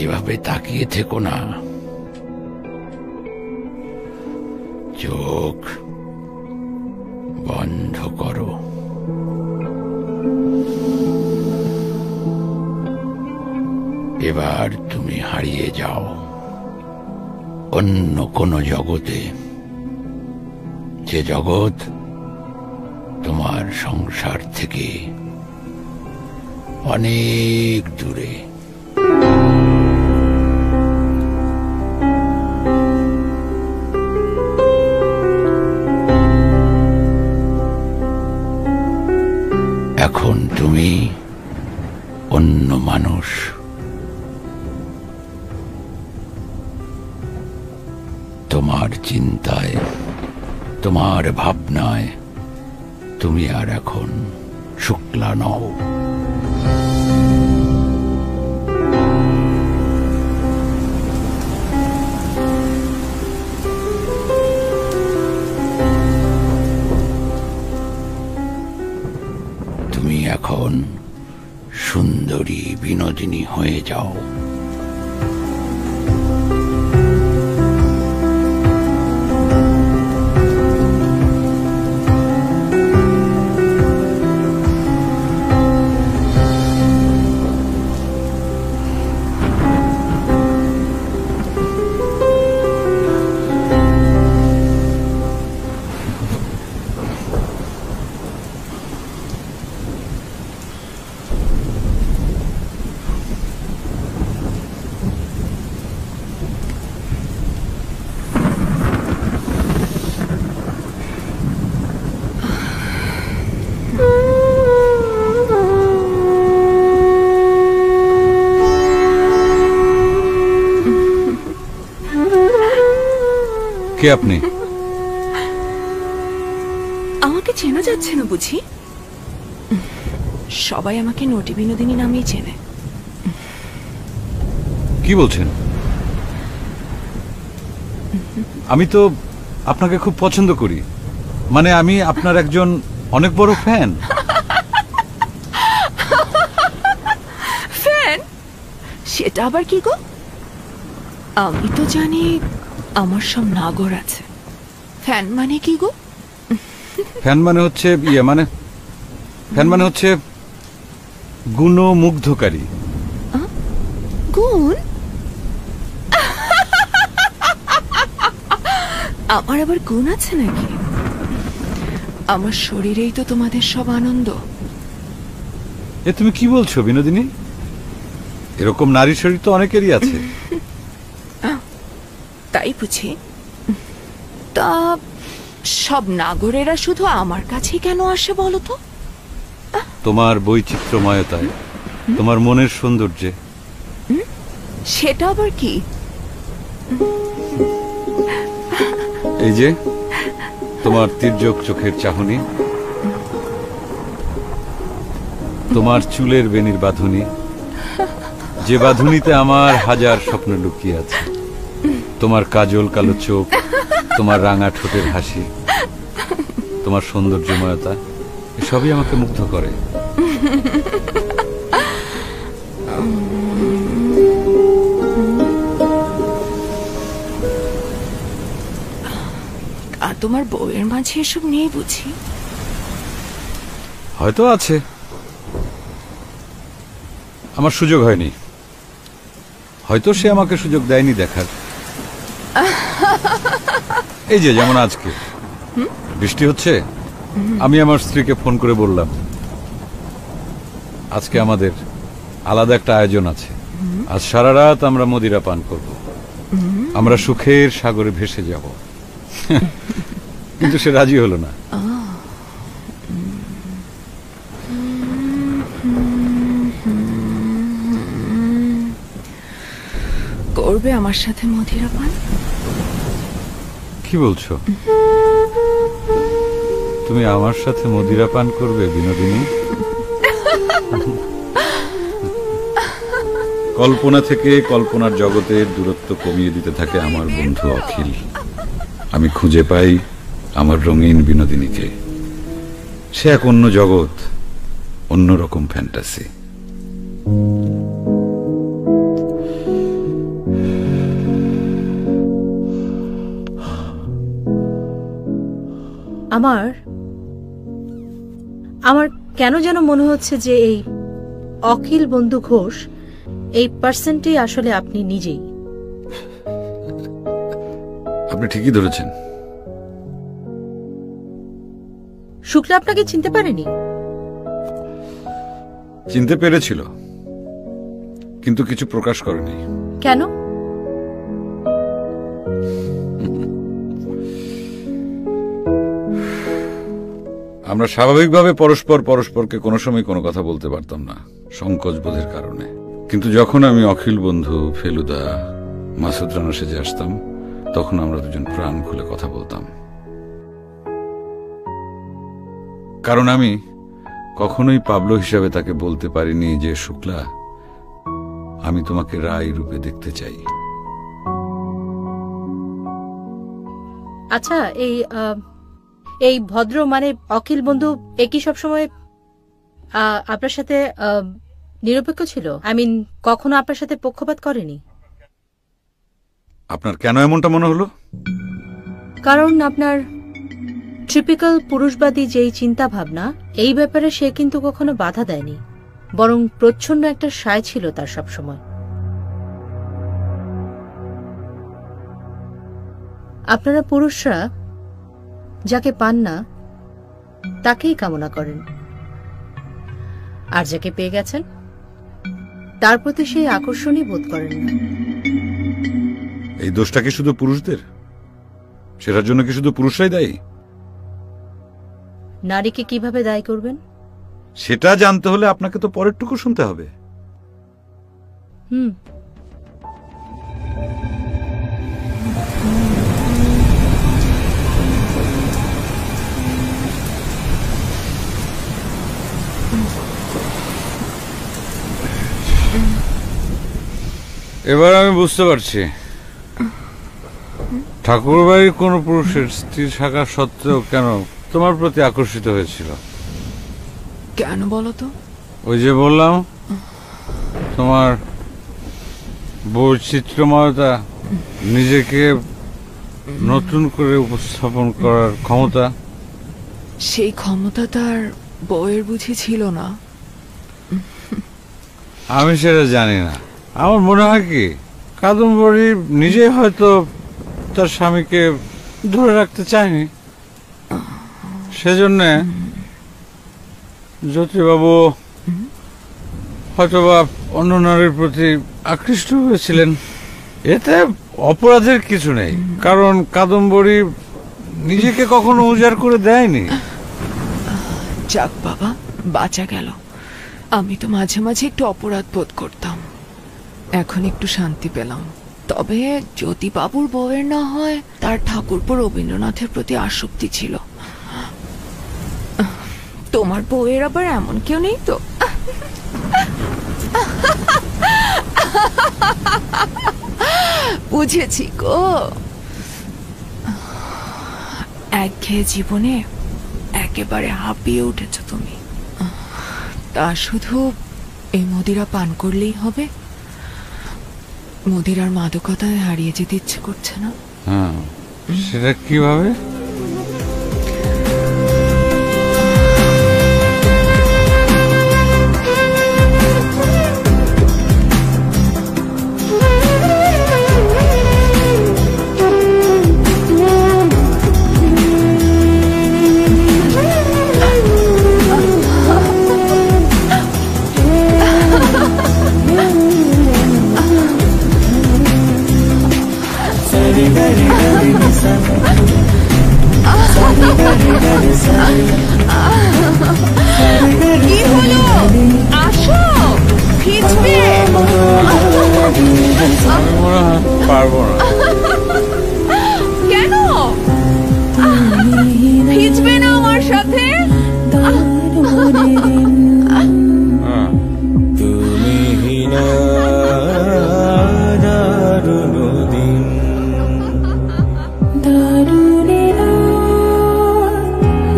এভাবে তাকিয়ে থেকো না। চোখ বন্ধ করো। এবার তুমি হারিয়ে যাও অন্য কোন জগতে, যে জগৎ তোমার সংসার থেকে অনেক দূরে। এখন তুমি অন্য মানুষ, তোমার চিন্তায়, তোমার ভাবনায় তুমি আর এখন শুক্লা নও। তুমি এখন সুন্দরী বিনোদিনী হয়ে যাও। কে আপনি? আমাকে চেনা যাচ্ছে না বুঝি? সবাই আমাকে নটি বিনোদিনী নামেই চেনে। কি বলছেন? আমি তো আপনাকে খুব পছন্দ করি, মানে আমি আপনার একজন অনেক বড় ফ্যান। ফ্যান? সেটা আবার কি গো? আমি তো জানি আমার সব নাগর আছে। ফ্যান মানে কি গো? ফ্যান মানে হচ্ছে ফ্যান মানে হচ্ছে গুণমুগ্ধকারী। গুণ? আমার আবার গুণ আছে নাকি? আমার শরীরেই তো তোমাদের সব আনন্দ। এ তুমি কি বলছো বিনোদিনী? এরকম নারী শরীর তো অনেকেরই আছে। তাই বুঝি? তা সব নাগরেরা শুধু আমার কাছেই কেন আসে বলো তো? তোমার বৈচিত্র্যময়তায়, তোমার মনের সৌন্দর্যে। সেটা আবার কি? এই যে তোমার তির্যক চোখের চাহনি, তোমার চুলের বেনির বাঁধুনি, যে বাঁধুনিতে আমার হাজার স্বপ্ন লুকিয়ে আছে, তোমার কাজল কালো চোখ, তোমার রাঙা ঠোঁটের হাসি, তোমার সৌন্দর্যময়তা, এসবই আমাকে মুগ্ধ করে। আর তোমার বউয়ের মাঝে এসব নেই বুঝি? হয়তো আছে, আমার সুযোগ হয়নি। হয়তো সে আমাকে সুযোগ দেয়নি দেখার। এই যে যেমন আজকে বৃষ্টি হচ্ছে, আমি আমার স্ত্রীকে ফোন করে বললাম আজকে আমাদের আলাদা একটা আয়োজন আছে, আজ সারা রাত আমরা মদিরা পান করব, আমরা সুখের সাগরে ভেসে যাব। কিন্তু সে রাজি হলো না। করবে আমার সাথে মদিরা পান? কি বলছো? তুমি আমার সাথে মদিরা পান করবে বিনোদিনী? কল্পনা থেকে কল্পনার জগতের দূরত্ব কমিয়ে দিতে থাকে আমার বন্ধু অখিল। আমি খুঁজে পাই আমার রঙিন বিনোদিনীকে। সে এক অন্য জগৎ, অন্যরকম ফ্যান্টাসি। আমার কেন যেন মনে হচ্ছে যে এই অখিল বন্ধু ঘোষ, এই পার্সনটি আসলে আপনি নিজেই। আপনি ঠিকই ধরেছেন। শুক্লা আপনাকে চিনতে পারেনি? চিনতে পেরেছিল, কিন্তু কিছু প্রকাশ করেনি। কেন? আমরা স্বাভাবিকভাবে পরস্পরকে কোনো সময় কোনো কথা বলতে পারতাম না, সংকোচ বোধের কারণে। কিন্তু যখন আমি অখিল বন্ধু, ফেলুদা, মাসুদ রানা সেজে আসতাম, তখন আমরা দুজন প্রাণ খুলে কথা বলতাম। কারণ আমি কখনোই পাবলো হিসাবে তাকে বলতে পারিনি যে শুক্লা, আমি তোমাকে রায় রূপে দেখতে চাই। আচ্ছা, এই ভদ্র মানে অখিল বন্ধু একই সবসময় আপনার সাথে নিরপেক্ষ ছিল? আই মিন, কখনো আপনার সাথে পক্ষপাত করেনি? আপনার কেন এমনটা মনে হলো? কারণ আপনার ট্রিপিক্যাল পুরুষবাদী যেই চিন্তা ভাবনা, এই ব্যাপারে সে কিন্তু কখনো বাধা দেয়নি, বরং প্রচ্ছন্ন একটা সায় ছিল তার সবসময়। আপনারা পুরুষরা যাকে পান না তাকেই কামনা করেন, আর যাকে পেয়ে গেছেন তার প্রতি সেই আকর্ষণই বোধ করেন না। এই দোষটা কি শুধু পুরুষদের? সেটার জন্য কি শুধু পুরুষরাই দায়ী? নারীকে কিভাবে দায়ী করবেন? সেটা জানতে হলে আপনাকে তো পরেরটুকু শুনতে হবে। এবার আমি বুঝতে পারছি ঠাকুর বাড়ির কোন পুরুষের স্ত্রী থাকা সত্ত্বেও কেন তোমার প্রতি আকর্ষিত হয়েছিল। কেন বলো তো? ওই যে বললাম, তোমার বৈচিত্র্যময়তা, নিজেকে নতুন করে উপস্থাপন করার ক্ষমতা। সেই ক্ষমতা তার বউয়ের বুঝি ছিল না? আমি সেটা জানি না। আমার মনে হয় কি, কাদম্বরী নিজেই হয়তো তার স্বামীকে ধরে রাখতে চায়নি, সেজন্য জ্যোতিবাবু হয়তোবা অন্য নারীর প্রতি আকৃষ্ট হয়েছিলেন। এতে অপরাধের কিছু নেই, কারণ কাদম্বরী নিজেকে কখনো উজাড় করে দেয়নি। যাক বাবা, বাঁচা গেল। আমি তো মাঝে মাঝে একটু অপরাধ বোধ করতাম, এখন একটু শান্তি পেলাম। তবে যদি বাবুর বউয়ের না হয়, তার ঠাকুরপো রবীন্দ্রনাথের প্রতি আসক্তি ছিল। তোমার বউয়ের আবার এমন কেউ নেই তো? বুঝেছি গো, একঘেয়ে জীবনে একেবারে হাঁপিয়ে উঠেছ তুমি। তা শুধু এই মদিরা পান করলেই হবে? মদিরার মাদকতায় হারিয়ে যেতে ইচ্ছে করছে না? হ্যাঁ, সেটা কিভাবে? কি হলো? আসো, ভিজবে। পারবো না। কেন ভিজবে না আমার সাথে? তুমি না দারুণ দিন, দারুণে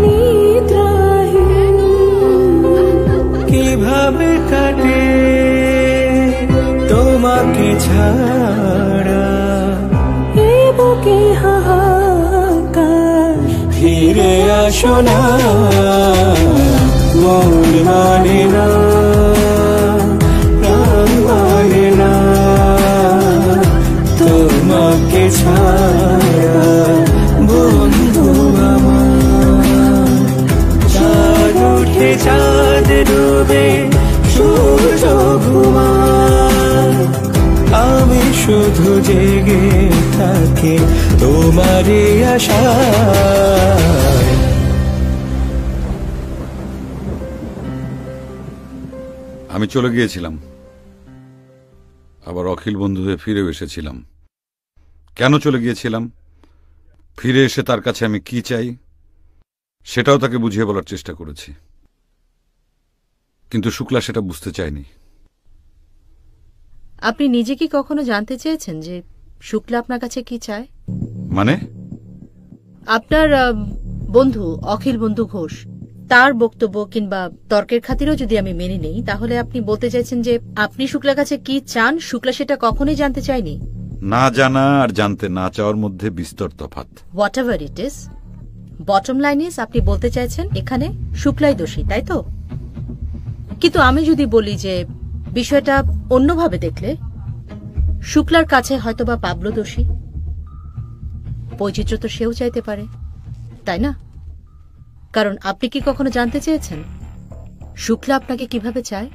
নিদ্রাহীন কিভাবে কাটে তোমাকে ছাড়া, এ বুকে হাহাকার ফিরে আসো না, মন মানে না, প্রাণ মানে না, তোমাকে ছাড়া বন্ধু আমার। চাঁদ উঠে চাঁদ ডুবে সূর্য ঘুমায়, আমি শুধু জেগে থাকি তোমারই আশায়। আমি চলে গিয়েছিলাম, আবার অখিল বন্ধু হয়ে ফিরেও এসেছিলাম, কেন চলে গিয়েছিলাম, ফিরে এসে তার কাছে আমি কি চাই সেটাও তাকে বুঝিয়ে বলার চেষ্টা করেছি, কিন্তু শুক্লা সেটা বুঝতে চায়নি। আপনি নিজে কি কখনো জানতে চেয়েছেন যে শুক্লা আপনার কাছে কি চায়? মানে? আপনার বন্ধু অখিল বন্ধু ঘোষ, তার বক্তব্য কিংবা তর্কের খাতিরেও যদি আমি মেনে নেই, তাহলে আপনি বলতে চাইছেন যে আপনি শুক্লার কাছে কি চান শুক্লা সেটা কখনোই জানতে চায়নি? না জানা আর জানতে না চাওয়ার মধ্যে বিস্তর তফাৎ। What ever it is, bottom line is আপনি বলতে চাইছেন এখানে শুক্লাই দোষী, তাই তো? কিন্তু আমি যদি বলি যে বিষয়টা অন্যভাবে দেখলে শুক্লার কাছে হয়তোবা পাবলো দোষী, বৈচিত্র্য তো সেও চাইতে পারে, তাই না? কারণ আপনি কি কখনো জানতে চেয়েছেন শুক্লা আপনাকে কিভাবে চায়?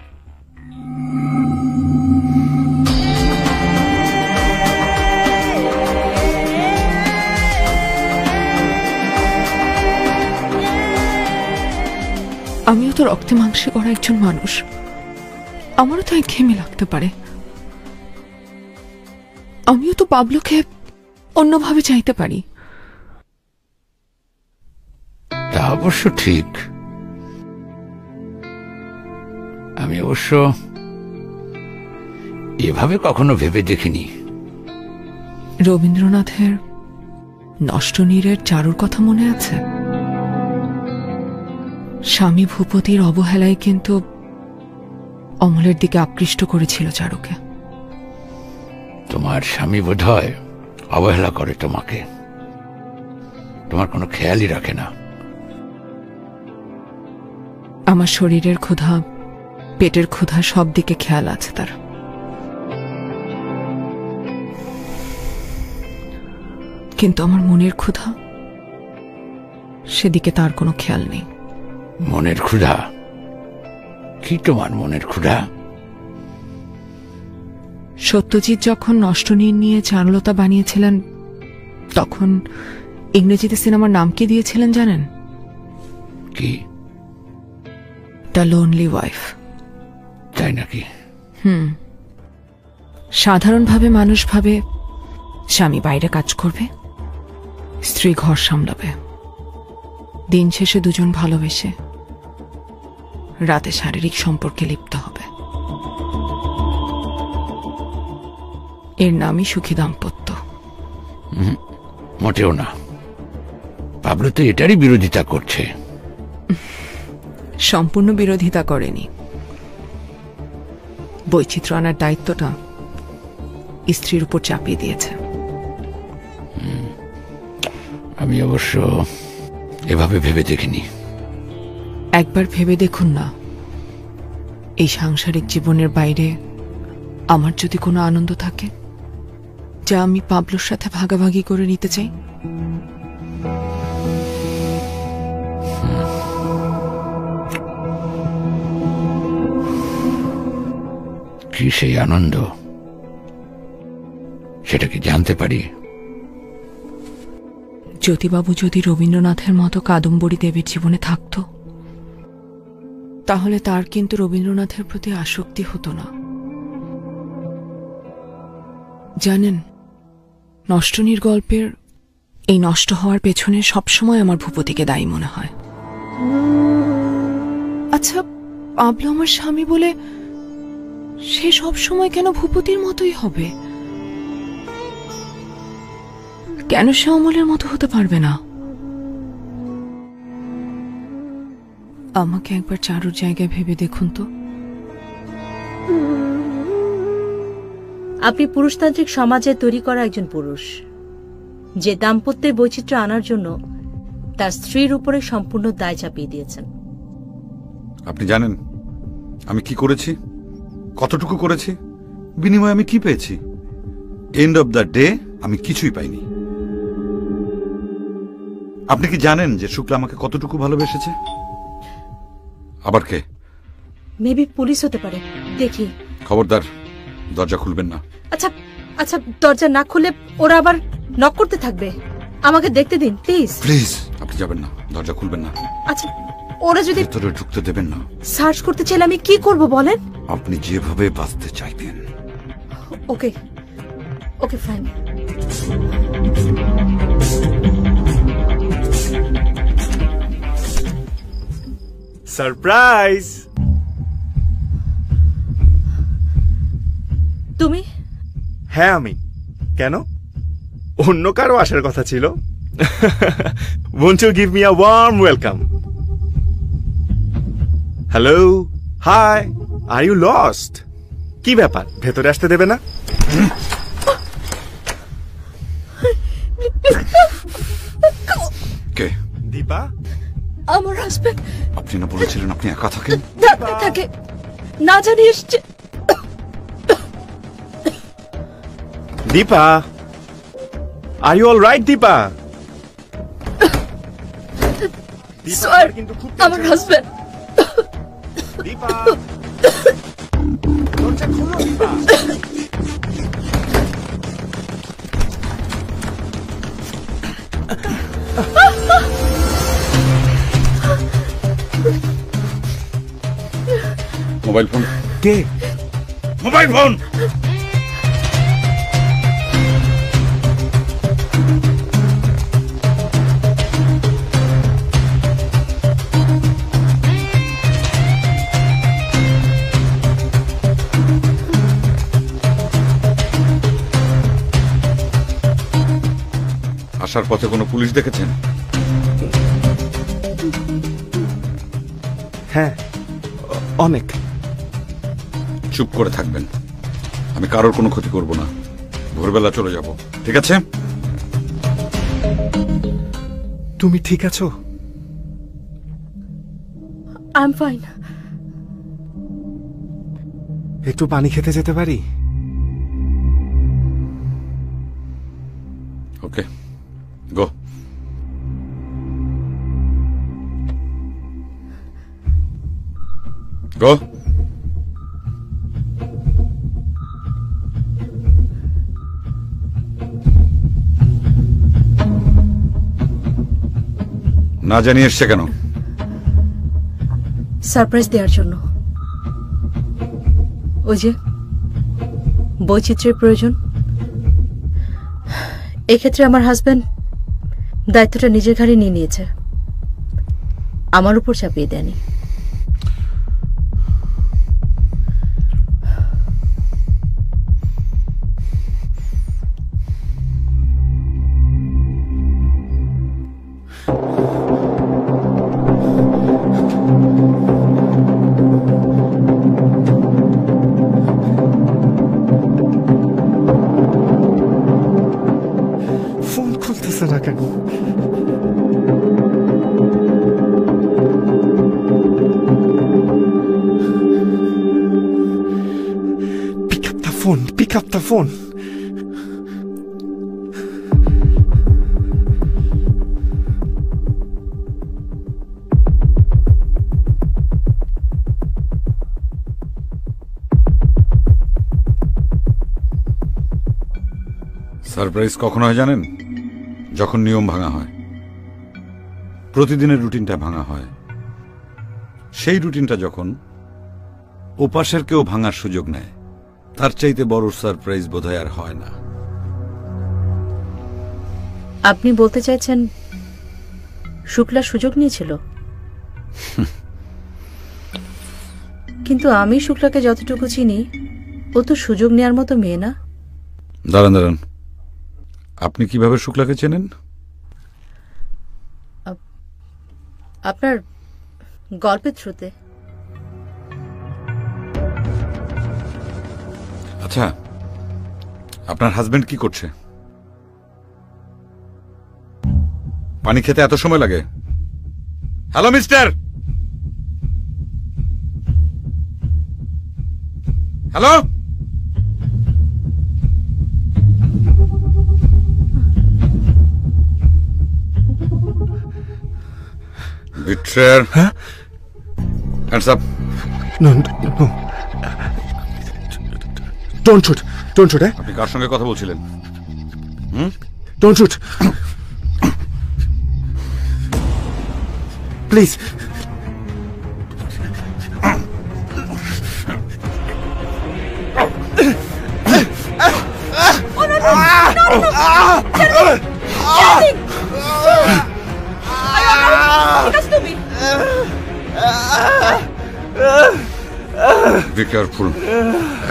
আমিও তো রক্তে মাংসে করা একজন মানুষ, আমারও তো একঘেয়েমি লাগতে পারে। আমিও তো পাবলোকে অন্যভাবে চাইতে পারি। তা অবশ্য ঠিক। আমি অবশ্য এভাবে কখনো ভেবে দেখিনি। রবীন্দ্রনাথের নষ্ট নীরের চারুর কথা মনে আছে? স্বামী ভূপতির অবহেলায় কিন্তু অমলের দিকে আকৃষ্ট করেছিল চারুকে। তোমার স্বামী বোধহয় অবহেলা করে তোমাকে, তোমার কোনো খেয়ালই রাখে না। আমার শরীরের ক্ষুধা, পেটের ক্ষুধা, সব দিকে খেয়াল আছে তার। কিন্তু আমার মনের ক্ষুধা, সেদিকে তার কোনো খেয়াল নেই। মনের ক্ষুধা? কি তোমার মনের ক্ষুধা? সত্যজিৎ যখন নষ্টনীর নিয়ে চারুলতা বানিয়েছিলেন, তখন ইংরেজিতে সিনেমার নাম কি দিয়েছিলেন জানেন? কি? The lonely wife. তাই নাকি? সাধারণভাবে মানুষ ভাবে স্বামী বাইরে কাজ করবে, স্ত্রী ঘর সামলাবে, দিন শেষে দুজন ভালোবেসে রাতে শারীরিক সম্পর্কে লিপ্ত হবে। এর নামই সুখী দাম্পত্য। মোটেও না, পাবলো তো এটারই বিরোধিতা করছে। সম্পূর্ণ বিরোধিতা করেনি, বৈচিত্র্য আনার দায়িত্বটা স্ত্রীর উপর চাপিয়ে দিয়েছে। আমি অবশ্য এভাবে ভেবে দেখিনি। একবার ভেবে দেখুন না, এই সাংসারিক জীবনের বাইরে আমার যদি কোনো আনন্দ থাকে যা আমি পাবলোর সাথে ভাগাভাগি করে নিতে চাই। কি সেই আনন্দ, সেটা কি জানতে পারি? জ্যোতিবাবু যদি রবীন্দ্রনাথের মতো কাদম্বরী দেবীর জীবনে থাকত, তাহলে তার কিন্তু রবীন্দ্রনাথের প্রতি আসক্তি হতো না। জানেন, নষ্টনীর গল্পের এই নষ্ট হওয়ার পেছনে সবসময় আমার ভূপতিকে দায়ী মনে হয়। আচ্ছা, পাবলো আমার স্বামী বলে সে সবসময় কেন ভূপতির মতোই হবে? কেন সে অমলের মতো হতে পারবে না? আমাকে একবার চারুর জায়গায় ভেবে দেখুন তো। আপনি পুরুষতান্ত্রিক সমাজে তৈরি করা একজন পুরুষ, যে দাম্পত্যের বৈচিত্র্য আনার জন্য তার স্ত্রীর উপরে সম্পূর্ণ দায় চাপিয়ে দিয়েছেন। আপনি জানেন আমি কি করেছি, কতটুকু করেছি, বিনিময়ে আমি কি পেয়েছি? এন্ড অব দ্য ডে আমি কিছুই পাইনি। আপনি কি জানেন যে শুক্লা আমাকে কতটুকু ভালোবেসেছে? আবার কে? মেবি পুলিশ হতে পারে, দেখি। খবরদার, দরজা খুলবেন না। আচ্ছা আচ্ছা, দরজা না খুলে ওরা আবার নক করতে থাকবে। আমাকে দেখতে দিন প্লিজ। প্লিজ, আপনি যাবেন না, দরজা খুলবেন না। আচ্ছা, ওরা যদি ভেতরে ঢুকতে দেবেন না। সার্চ করতে চাইলে আমি কি করব বলেন? আপনি যেভাবে বাঁচতে চাইতেন। ওকে ওকে, ফাইন। সারপ্রাইজ। তুমি? হ্যাঁ আমি। কেন, অন্য কারো আসার কথা ছিল? Won't you give me a warm welcome? Hello, hi, are you lost? কি ব্যাপার, ভেতরে আসতে দেবে না? কে? দীপা। আমার হাজবেন্ড। আপনি না বলেছিলেন আপনি একা থাকেন? ঢাকায় থাকে, না জানি এসছে। Deepa, are you all right? Deepa, sir, আমার হাজবেন্ড। দীপা, দরজা খোলো দীপা। Mobile phone. কে? Mobile phone. আসার পথে কোনো পুলিশ দেখেছেন? হ্যাঁ, অনেক। চুপ করে থাকবেন, আমি কারোর কোনো ক্ষতি করব না। ভোরবেলা চলে যাব, ঠিক আছে? তুমি ঠিক আছো? I am fine. একটু পানি খেতে যেতে পারি? ওকে, গো। গো। না জানিয়ে এসছে কেন? সারপ্রাইজ দেওয়ার জন্য। ওই যে বৈচিত্র্যের প্রয়োজন, এক্ষেত্রে আমার হাজবেন্ড দায়িত্বটা নিজের ঘাড়ে নিয়ে নিয়েছে, আমার উপর চাপিয়ে দেয়নি। ফোন খুলতেছে না কেন? Pick up the phone, pick up the phone. Surprise কখন হয় জানেন? যখন নিয়ম ভাঙা হয়, প্রতিদিনের রুটিনটা ভাঙা হয়। সেই রুটিনটা যখন ওপাশের কেউ ভাঙার সুযোগ নেয়, তার চাইতে বড় সারপ্রাইজ বোধহয় আর হয় না। আপনি বলতে চাইছেন শুক্লা সুযোগ নিয়েছিল? কিন্তু আমি শুক্লাকে যতটুকু চিনি, ও তো সুযোগ নেওয়ার মতো মেয়ে না। দাঁড়ান দাঁড়ান, আপনি কিভাবে শুক্লাকে চেনেন? আপনার গল্পের থ্রুতে। আচ্ছা, আপনার হাজবেন্ড কি করছে? পানি খেতে এত সময় লাগে? Hello mister, hello. Betrayer. Huh? Hands up. No, no. Don't shoot. Don't shoot, eh? আপনি কার সঙ্গে কথা বলছিলেন? Don't shoot. Please. Be careful,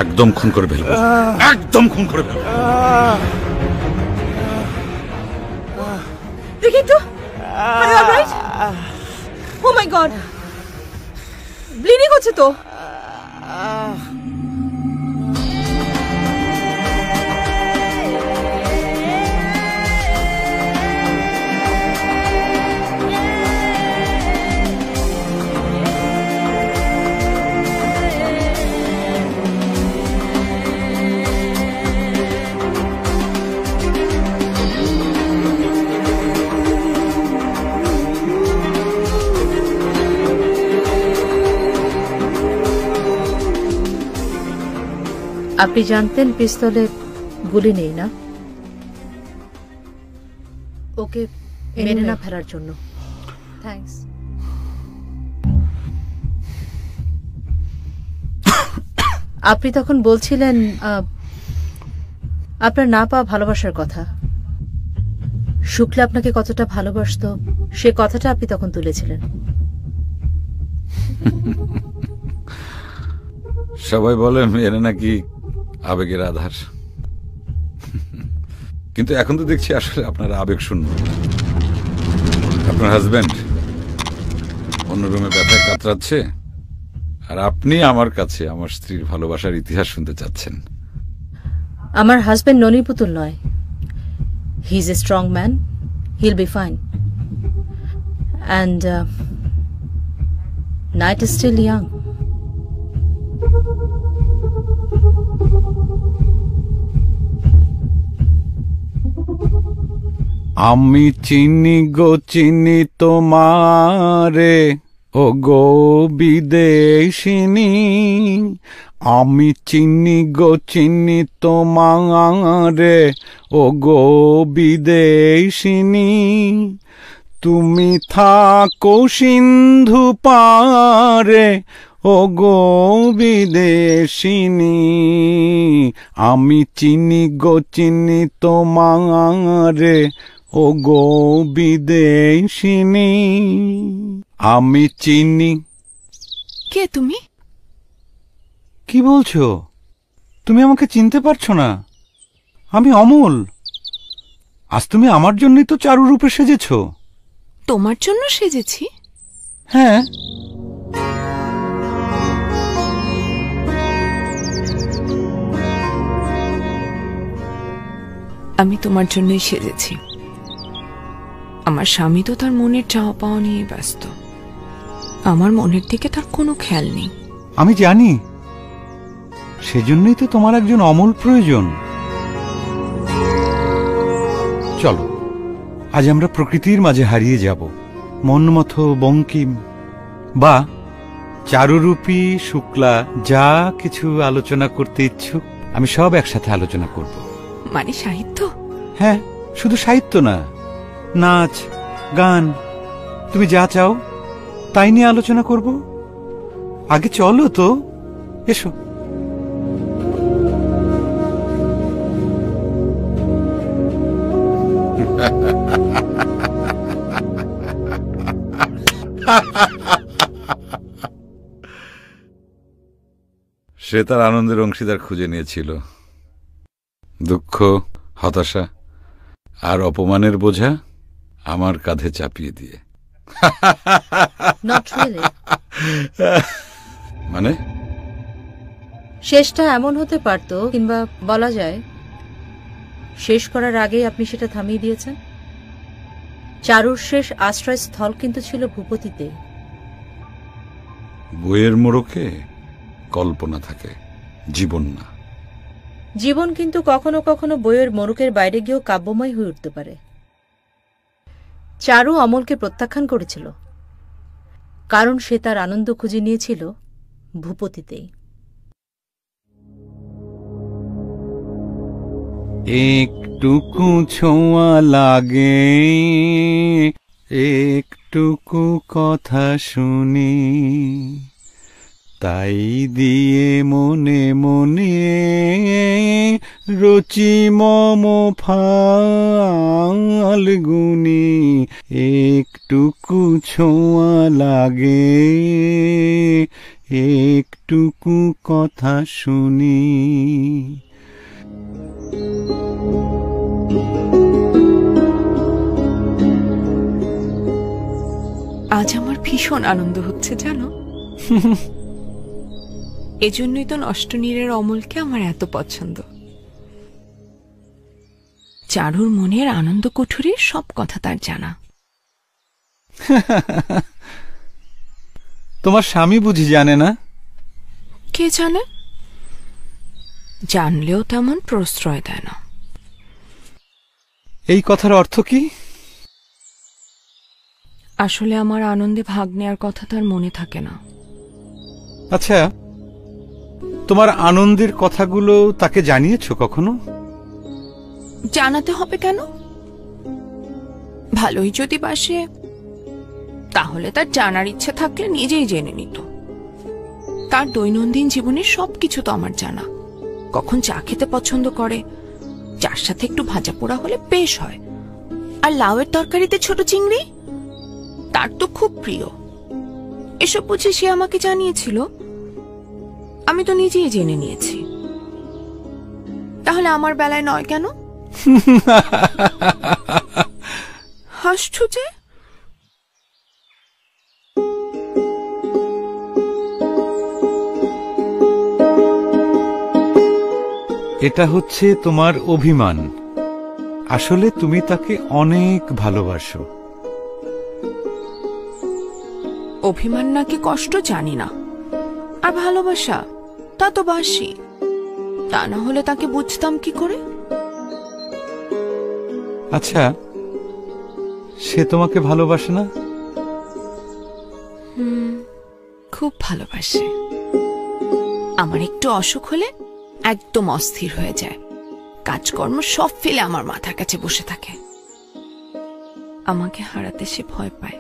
একদম খুন করে ফেলবো, একদম খুন করে ফেলবো। Ricardo, are you alright? Oh my God, bleeding হচ্ছে তো। আপনি জানতেন পিস্তলে গুলি নেই না? ওকে মেরে না ফেলার জন্য। থ্যাঙ্কস। আপনি তখন বলছিলেন আপনার না পাওয়া ভালোবাসার কথা। শুক্লা আপনাকে কতটা ভালোবাসতো সে কথাটা আপনি তখন তুলেছিলেন। সবাই বলে মেয়েরা নাকি আবেগের আধার, কিন্তু এখন তো দেখছি আসলে আপনার আবেগ শূন্য। আপনার হাজবেন্ড অন্য রুমে ব্যথায় কাতরাচ্ছে, আর আপনি আমার কাছে আমার স্ত্রীর ভালোবাসার ইতিহাস শুনতে চাচ্ছেন। আমার হাজবেন্ড ননি পুতুল নয়। He is a strong man, he'll be fine, and night is still young. আমি চিনি গো চিনি তোমারে, ও গো বিদেশিনী, আমি চিনি গো চিনি তোমারে, ও গো বিদেশিনী, তুমি থাকো সিন্ধু পারে, ও গো বিদেশিনী, আমি চিনি গো চিনি তোমারে, ও গো বিদেশিনী, আমি চিনি। কে তুমি? কি বলছো? তুমি আমাকে চিনতে পারছো না? আমি অমল। আজ তুমি আমার জন্যই তো চারু রূপে সেজেছ। তোমার জন্য সেজেছি? হ্যাঁ। আমি তোমার জন্যই সেজেছি। আমার স্বামী তো তার মনের চাওয়া পাওয়া নিয়ে ব্যস্ত। আমার মনের দিকে তার কোনো খেয়াল নেই। আমি জানি, সেজন্যই তো তোমার একজন অমল প্রয়োজন। চলো আজ আমরা প্রকৃতির মাঝে হারিয়ে যাব। মন্মথ, বঙ্কিম বা চারুরূপী, শুক্লা যা কিছু আলোচনা করতে ইচ্ছুক আমি সব একসাথে আলোচনা করব। মানে সাহিত্য? হ্যাঁ, শুধু সাহিত্য না, নাচ, গান, তুমি যা চাও তাই নিয়ে আলোচনা করব। আগে চলো তো, এসো। সে তার আনন্দের অংশীদার খুঁজে নিয়েছিল। দুঃখ, হতাশা আর অপমানের বোঝা আমার কাঁধে চাপিয়ে দিয়ে। মানে শেষটা এমন হতে পারত, কিংবা বলা যায় শেষ করার আগেই আপনি সেটা থামিয়ে দিয়েছেন। চারুর শেষ আশ্রয়স্থল কিন্তু ছিল ভূপতিতে। বইয়ের মোড়কে কল্পনা থাকে, জীবন না। জীবন কিন্তু কখনো কখনো বইয়ের মোড়কের বাইরে গিয়েও কাব্যময় হয়ে উঠতে পারে। চারু অমলকে প্রত্যাখ্যান করেছিল, কারণ সে তার আনন্দ খুঁজে নিয়েছিল ভূপতিতেই। একটুকু ছোঁয়া লাগে, একটুকু কথা শুনি, তাই দিয়ে মনে মনে রচি মম ফাল্গুনি। একটুকু ছোঁয়া লাগে, একটুকু কথা শুনি। আজ আমার ভীষণ আনন্দ হচ্ছে জানো। এজন্যই তো নষ্টনীরের অমলকে আমার এত পছন্দ। চারুর মনের আনন্দ কুঠুরির সব কথা তার জানা। তোমার স্বামী বুঝি জানে না? কে জানে? জানলেও তেমন প্রশ্রয় দেয় না। এই কথার অর্থ কি? আসলে আমার আনন্দে ভাগ নেয়ার কথা তার মনে থাকে না। আচ্ছা, তোমার আনন্দের কথাগুলো তাকে জানিয়েছো কখনো? জানাতে হবে কেন? ভালোই যদি বাসে তাহলে তার জানার ইচ্ছে থাকলে নিজেই জেনে নিত। তার দৈনন্দিন জীবনের সবকিছু তো আমার জানা। কখন চা খেতে পছন্দ করে, যার সাথে একটু ভাজা পোড়া হলে বেশ হয়, আর লাউয়ের তরকারিতে ছোট চিংড়ি তার তো খুব প্রিয়। এসব বুঝে সে আমাকে জানিয়েছিল, আমি তো নিজেই জেনে নিয়েছি। তাহলে আমার বেলায় নয় কেন? হাসছো যে? এটা হচ্ছে তোমার অভিমান। আসলে তুমি তাকে অনেক ভালোবাসো। অভিমান নাকি কষ্ট জানি না, আর ভালোবাসা তা তো বাসি। তা না হলে তাকে বুঝতাম কি করে? আচ্ছা, সে তোমাকে ভালোবাসে না? খুব ভালোবাসে। আমার একটু অসুখ হলে একদম অস্থির হয়ে যায়, কাজকর্ম সব ফেলে আমার মাথার কাছে বসে থাকে। আমাকে হারাতে সে ভয় পায়।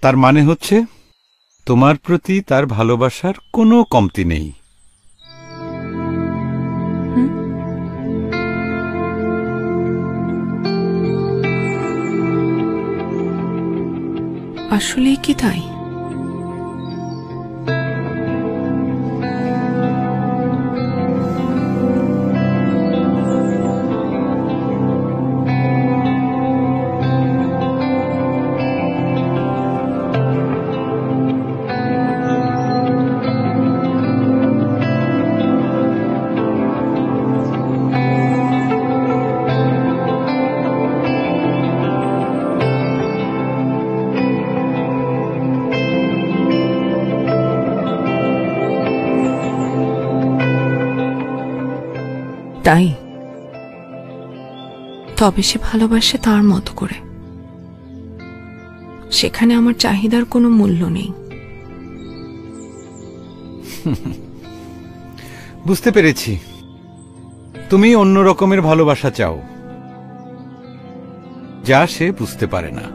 তার মানে হচ্ছে তোমার প্রতি তার ভালোবাসার কোনো কমতি নেই। আসলে কি তাই? তাই তবে সে ভালোবাসে তার মতো করে। সেখানে আমার চাহিদার কোনো মূল্য নেই। বুঝতে পেরেছি, তুমি অন্য রকমের ভালোবাসা চাও, যা সে বুঝতে পারে না।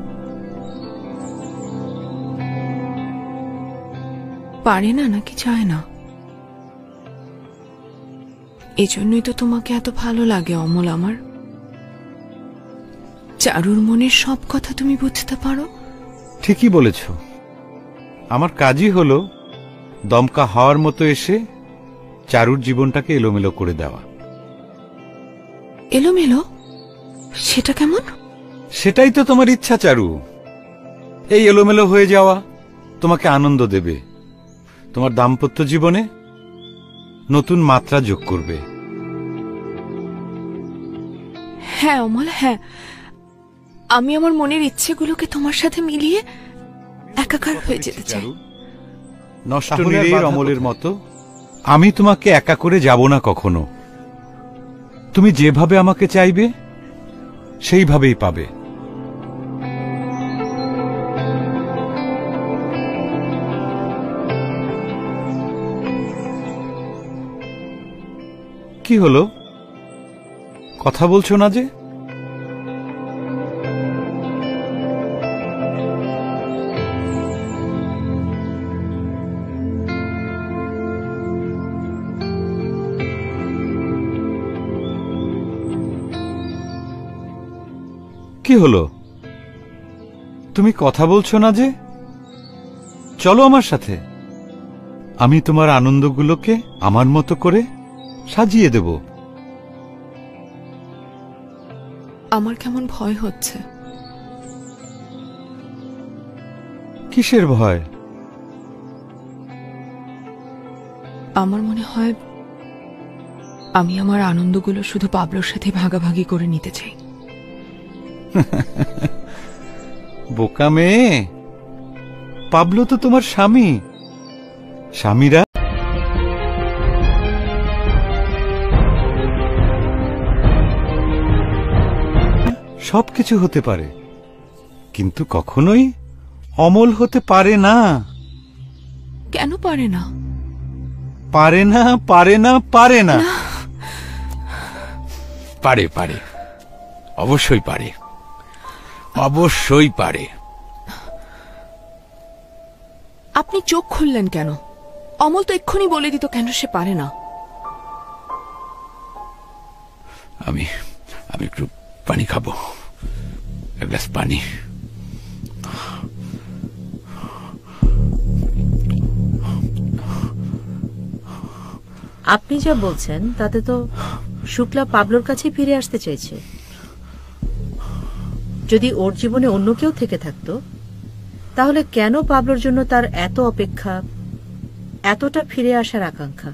পারে না নাকি চায় না? এজন্যই তো তোমাকে এত ভালো লাগে অমল আমার। চারুর মনের সব কথা তুমি বুঝতে পারো। ঠিকই বলেছ। আমার কাজই হলো দমকা হওয়ার মতো এসে চারুর জীবনটাকে এলোমেলো করে দেওয়া। এলোমেলো? সেটা কেমন? সেটাই তো তোমার ইচ্ছা চারু। এই এলোমেলো হয়ে যাওয়া তোমাকে আনন্দ দেবে, তোমার দাম্পত্য জীবনে নতুন মাত্রা যোগ করবে। হ্যাঁ অমল, হ্যাঁ, আমি আমার মনের ইচ্ছেগুলোকে তোমার সাথে মিলিয়ে একাকার হয়ে যেতে চাই। নষ্ট নীরের অমলের মতো আমি তোমাকে একা করে যাব না কখনো। তুমি যেভাবে আমাকে চাইবে সেইভাবেই পাবে। কি হলো, কথা বলছো না যে? কি হলো, তুমি কথা বলছো না যে? চলো আমার সাথে, আমি তোমার আনন্দগুলোকে আমার মতো করে সাজিয়ে দেব। আমার কেমন ভয় হচ্ছে। কিসের ভয়? আমার মনে হয় আমি আমার আনন্দগুলো শুধু পাবলোর সাথে ভাগাভাগি করে নিতে চাই। বোকা মেয়ে, পাবলো তো তোমার স্বামী। স্বামীরা সবকিছু হতে পারে, কিন্তু কখনোই অমল হতে পারে না। কেন পারে না? পারে না, পারে না, পারে না। পারে পারে, অবশ্যই পারে, অবশ্যই পারে। আপনি চোখ খুললেন কেন? অমল তো এক্ষুনি বলে দিত কেন সে পারে না। আমি আমি একটু পানি খাবো, এক গ্লাস পানি। আপনি যা বলছেন তাতে তো শুক্লা পাবলোর কাছে ফিরে আসতে চাইছে। যদি ওর জীবনে অন্য কেউ থেকে থাকতো, তাহলে কেন পাবলোর জন্য তার এত অপেক্ষা, এতটা ফিরে আসার আকাঙ্ক্ষা?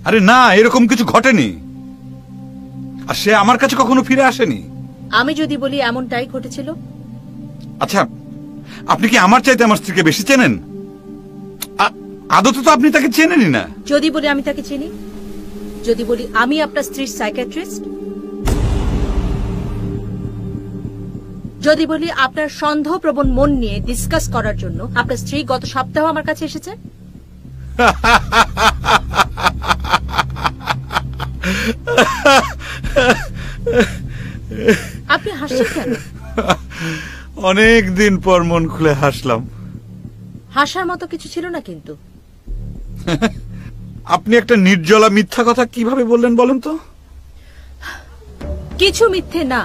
আরে না, এরকম কিছু ঘটেনি, আর সে আমার কাছে কখনো ফিরে আসেনি। আমি যদি বলি এমনটাই ঘটেছিল? আচ্ছা, আপনি কি আমার চাইতে আমার স্ত্রীকে বেশি চেনেন? আদতে তো আপনি তাকে চেনেনই না। যদি বলি আমি তাকে চিনি, যদি বলি আমি আপনার স্ত্রীর সাইকিয়াট্রিস্ট, যদি বলি আপনার সন্দেহপ্রবণ মন নিয়ে ডিসকাস করার জন্য আপনার স্ত্রী গত সপ্তাহ আমার কাছে এসেছে, আপনি হাসছেন কেন? অনেক দিন পর মন খুলে হাসলাম। হাসার মতো কিছু ছিল না কিন্তু। আপনি একটা নির্জলা মিথ্যা কথা কিভাবে বললেন বলেন তো? কিছু মিথ্যে না।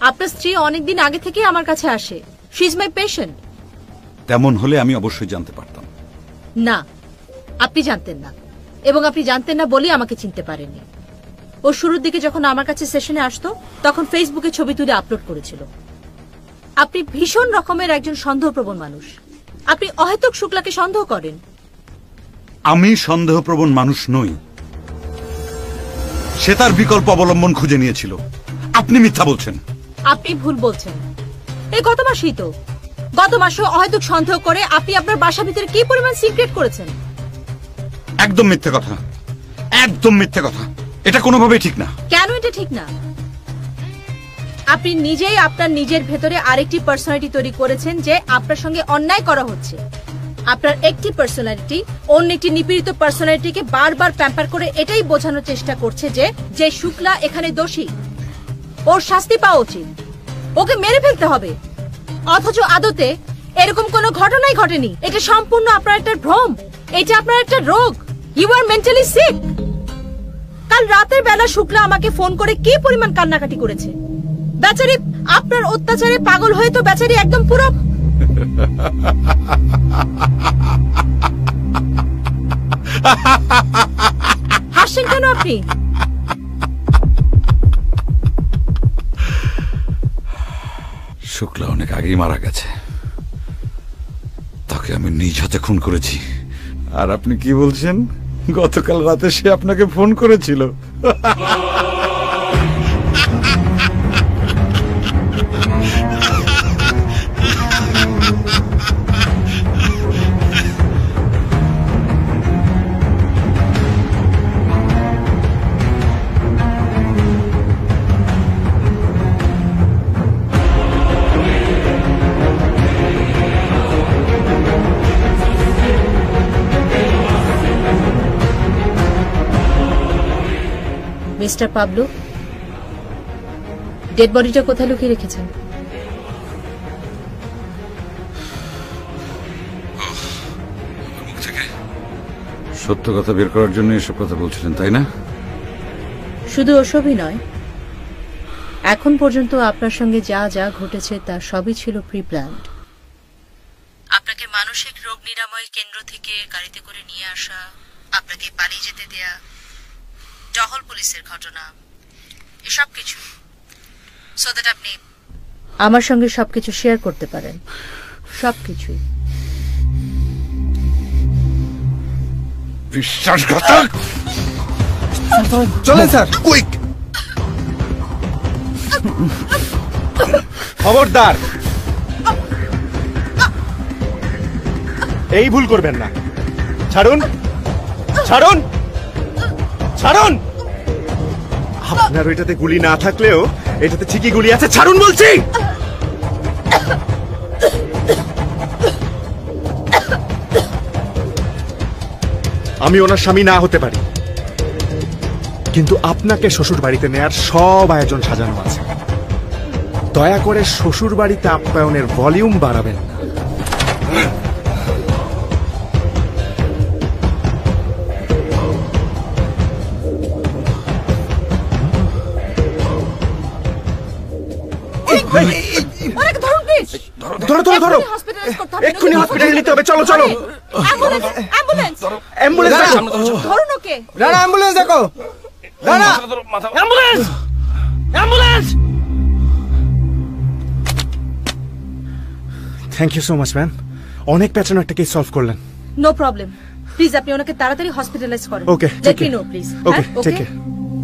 আপনার স্ত্রী অনেকদিন আগে থেকে আমার কাছে আসে। She is my patient. তেমন হলে আমি অবশ্যই জানতে পারতাম। না, আপনি জানতেন না, এবং আপনি জানতেন না বলেই আমাকে চিনতে পারেননি। ও শুরুর দিকে যখন আমার কাছে সেশনে আসতো, তখন ফেসবুকে ছবি তুলে আপলোড করেছিল। আপনি ভীষণ রকমের একজন সন্দেহপ্রবণ মানুষ। আপনি অহেতুক শুক্লাকে সন্দেহ করেন। আমি সন্দেহপ্রবণ মানুষ নই, সে তার বিকল্প অবলম্বন খুঁজে নিয়েছিল। আপনি মিথ্যা বলছেন। আপনি ভুল বলছেন। এই গত মাসেই তো, গত মাসে অহেতুক সন্দেহ করে আপনি আপনার বাসার ভিতরে কি পরিমাণ সিক্রেট করেছেন। একদম মিথ্যে কথা, একদম মিথ্যে কথা। এটা কোনোভাবেই ঠিক না। কেন এটা ঠিক না? আপনি নিজেই আপনার নিজের ভেতরে আরেকটি পার্সোনালিটি তৈরি করেছেন যে আপনার সঙ্গে অন্যায় করা হচ্ছে। আপনার একটি পার্সোনালিটি অন্য একটি নিপীড়িত পার্সোনালিটিকে বারবার প্যাম্পার করে এটাই বোঝানোর চেষ্টা করছে যে শুক্লা এখানে দোষী, ওর শাস্তি পাওয়া উচিত, ওকে মেরে ফেলতে হবে। অথচ আদতে এরকম কোনো ঘটনাই ঘটেনি। এটা সম্পূর্ণ আপনার একটা ভ্রম, এটা আপনার একটা রোগ। You are mentally sick. কাল রাতের বেলা শুক্লা আমাকে ফোন করে কি পরিমাণ কান্নাকাটি করেছে। বেচারি আপনার অত্যাচারে পাগল হয়ে তো বেচারি একদম পুরো। হাসছেন কেন আপনি? শুক্লা অনেক আগেই মারা গেছে, তাকে আমি নিজ হাতে খুন করেছি। আর আপনি কি বলছেন? গতকাল রাতে সে আপনাকে ফোন করেছিল। মিস্টার পাবলো, ডেড বডিটা কোথায় লুকিয়ে রেখেছেন? সত্য কথা বের করার জন্য এসব কথা বলছিলেন, তাই না? শুধু ওসবই নয়, এখন পর্যন্ত আপনার সঙ্গে যা যা ঘটেছে তা সবই ছিল প্রি প্ল্যান্ড। মানসিক রোগ নিরাময় কেন্দ্র থেকে গাড়িতে করে নিয়ে আসা, আপনাকে পালিয়ে যেতে দেয়া, টহল পুলিশের ঘটনা, এসব কিছু, সো দ্যাট আপনি আমার সঙ্গে সবকিছু শেয়ার করতে পারেন। সবকিছু। বিশ্বাসঘাতক! চলেন স্যার, কুইক! খবরদার, এই ভুল করবেন না। ছাড়ুন, ছাড়ুন, ছাড়ুন! আপনার ওইটাতে গুলি না থাকলেও এটাতে ঠিকই গুলি আছে। ছাড়ুন বলছি! আমি ওনার স্বামী না হতে পারি, কিন্তু আপনাকে শ্বশুর বাড়িতে নেয়ার সব আয়োজন সাজানো আছে। দয়া করে শ্বশুর বাড়িতে আপ্যায়নের ভলিউম বাড়াবেন না। ধরো ধরো ধরো, এক্ষুনি হসপিটালে নিতে হবে। চলো চলো, অ্যাম্বুলেন্স দেখো। Thank you so much ma'am, অনেক পেছনে একটা কেস সলভ করলেন। নো প্রবলেম, প্লিজ আপনি ওনাকে তাড়াতাড়ি হসপিটালাইজ করুন। Okay, let me know please. Okay, take care.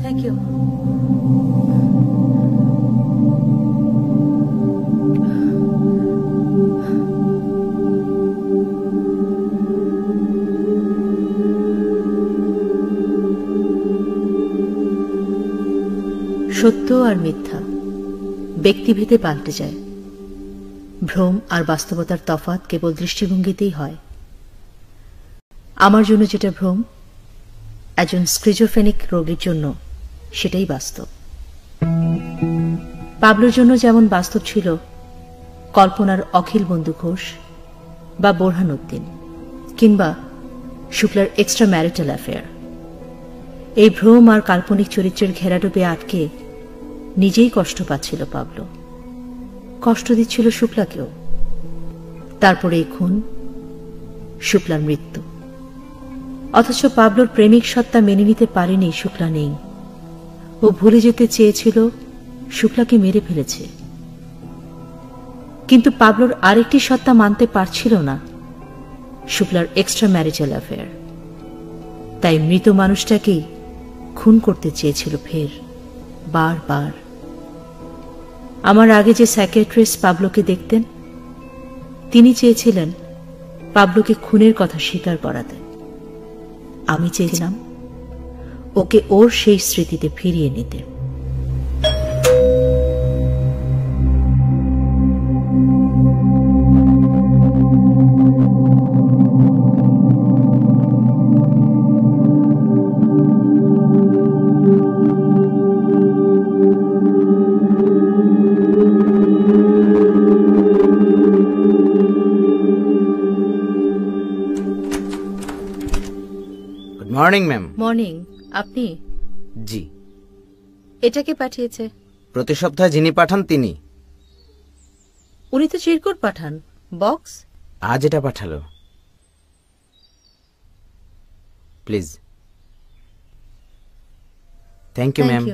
Thank you. সত্য আর মিথ্যা ব্যক্তিভেদে পাল্টে যায়। ভ্রম আর বাস্তবতার তফাৎ কেবল দৃষ্টিভঙ্গিতেই হয়। আমার জন্য যেটা ভ্রম, একজন স্কিজোফ্রেনিক রোগীর জন্য সেটাই বাস্তব। পাবলোর জন্য যেমন বাস্তব ছিল কল্পনার অখিল বন্ধু ঘোষ বা বোরহানউদ্দিন কিংবা শুক্লার এক্সট্রা ম্যারিটাল অ্যাফেয়ার। এই ভ্রম আর কাল্পনিক চরিত্রের ঘেরাডোবে আটকে নিজেই কষ্ট পাচ্ছিল পাবলো, কষ্ট দিচ্ছিল শুক্লাকেও। তারপরে এই খুন, শুক্লার মৃত্যু। অথচ পাবলোর প্রেমিক সত্তা মেনে নিতে পারেনি শুক্লা নেই। ও ভুলে যেতে চেয়েছিল শুক্লাকে মেরে ফেলেছে, কিন্তু পাবলোর আরেকটি সত্তা মানতে পারছিল না, শুক্লার এক্সট্রা ম্যারিটাল অ্যাফেয়ার। তাই মৃত মানুষটাকেই খুন করতে চেয়েছিল ফের, বারবার। আমার আগে যে সাইকিয়াট্রিস্ট পাবলোকে দেখতেন, তিনি চেয়েছিলেন পাবলোকে খুনের কথা স্বীকার করাতে। আমি চেয়েছিলাম ওকে ওর সেই স্মৃতিতে ফিরিয়ে নিতে। Morning ma'am. মর্নিং। আপনি? জি। এটাকে পাঠিয়েছে? প্রতি সপ্তাহে যিনি পাঠান তিনি। উনি তো চিরকুট পাঠান, বক্স। আজ এটা পাঠালো। Please. Thank you ma'am.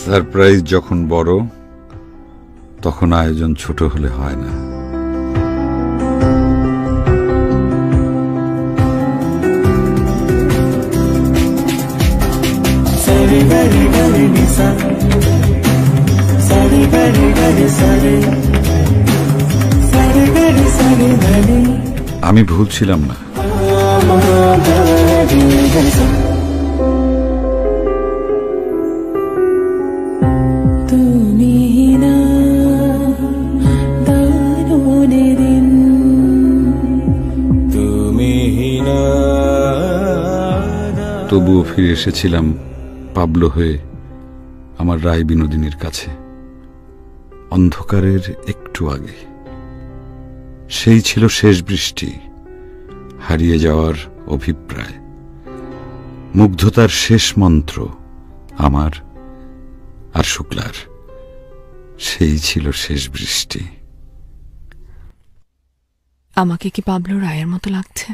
Surprise যখন বড়, তখন আয়োজন ছোট হলে হয় না। আমি ভুল ছিলাম না। তবুও ফিরে এসেছিলাম পাবলো হয়ে আমার রায় বিনোদিনীর কাছে, অন্ধকারের একটু আগে। সেই ছিল শেষ বৃষ্টি, হারিয়ে যাওয়ার অভিপ্রায়, মুগ্ধতার শেষ মন্ত্র আমার আর শুক্লার। সেই ছিল শেষ বৃষ্টি। আমাকে কি পাবলো রায়ের মতো লাগছে?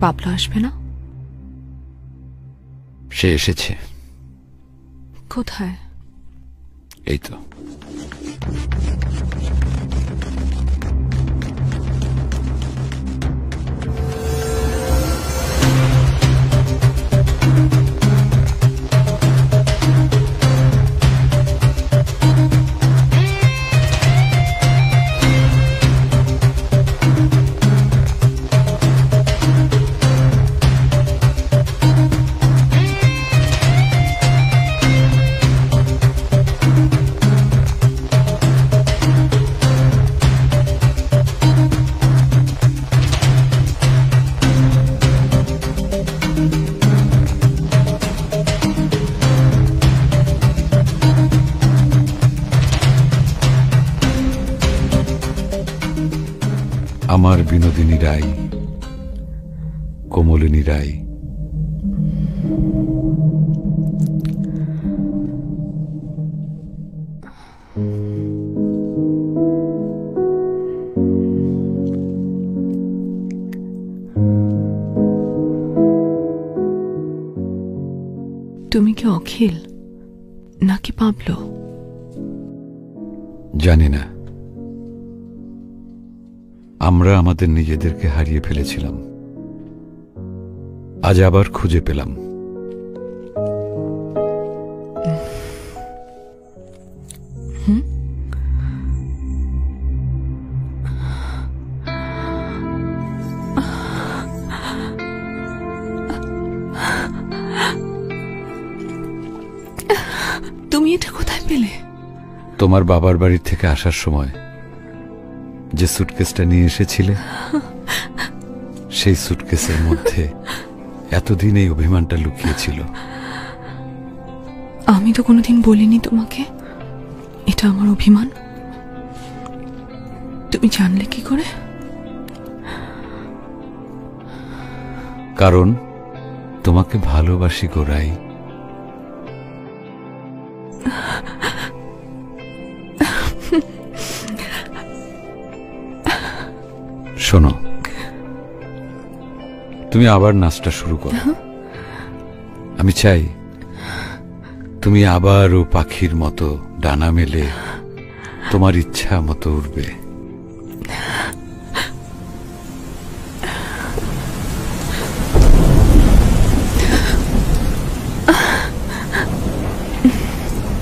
পাবলো আসবে না? সে এসেছে। কোথায়? এই তো। আমার বিনোদিনী রায়, কোমলিনী রায়। তুমি কি অখিল নাকি পাবলো? জানি না। আমরা আমাদের নিজেদেরকে হারিয়ে ফেলেছিলাম, আজ আবার খুঁজে পেলাম। তুমি এটা কোথায় পেলে? তোমার বাবার বাড়ি থেকে আসার সময় যে সুটকেসটা নিয়ে এসেছিলে, সেই সুটকেসের মধ্যে এতদিন এই অভিমানটা লুকিয়েছিল। আমি তো কোনোদিন বলিনি তোমাকে এটা আমার অভিমান। তুমি জানলে কি করে? কারণ তোমাকে ভালোবাসি গোরাই। শোনো, তুমি আবার নাচটা শুরু করো। আমি চাই তুমি আবারও পাখির মতো ডানা মেলে তোমার ইচ্ছা মতো উড়বে।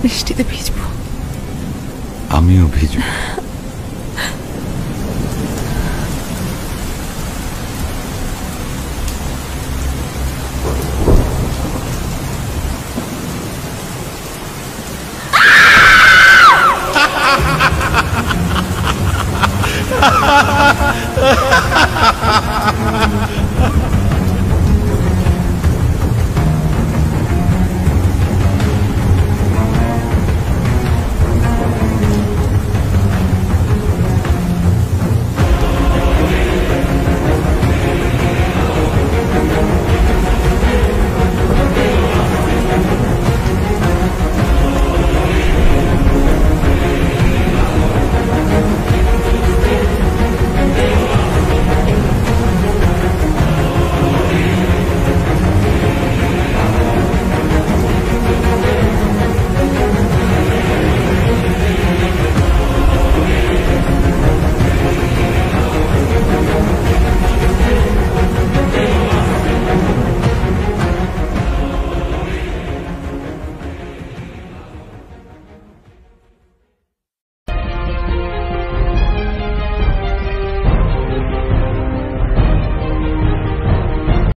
বৃষ্টিতে ভিজবো। আমিও ভিজবো। ha ha ha ha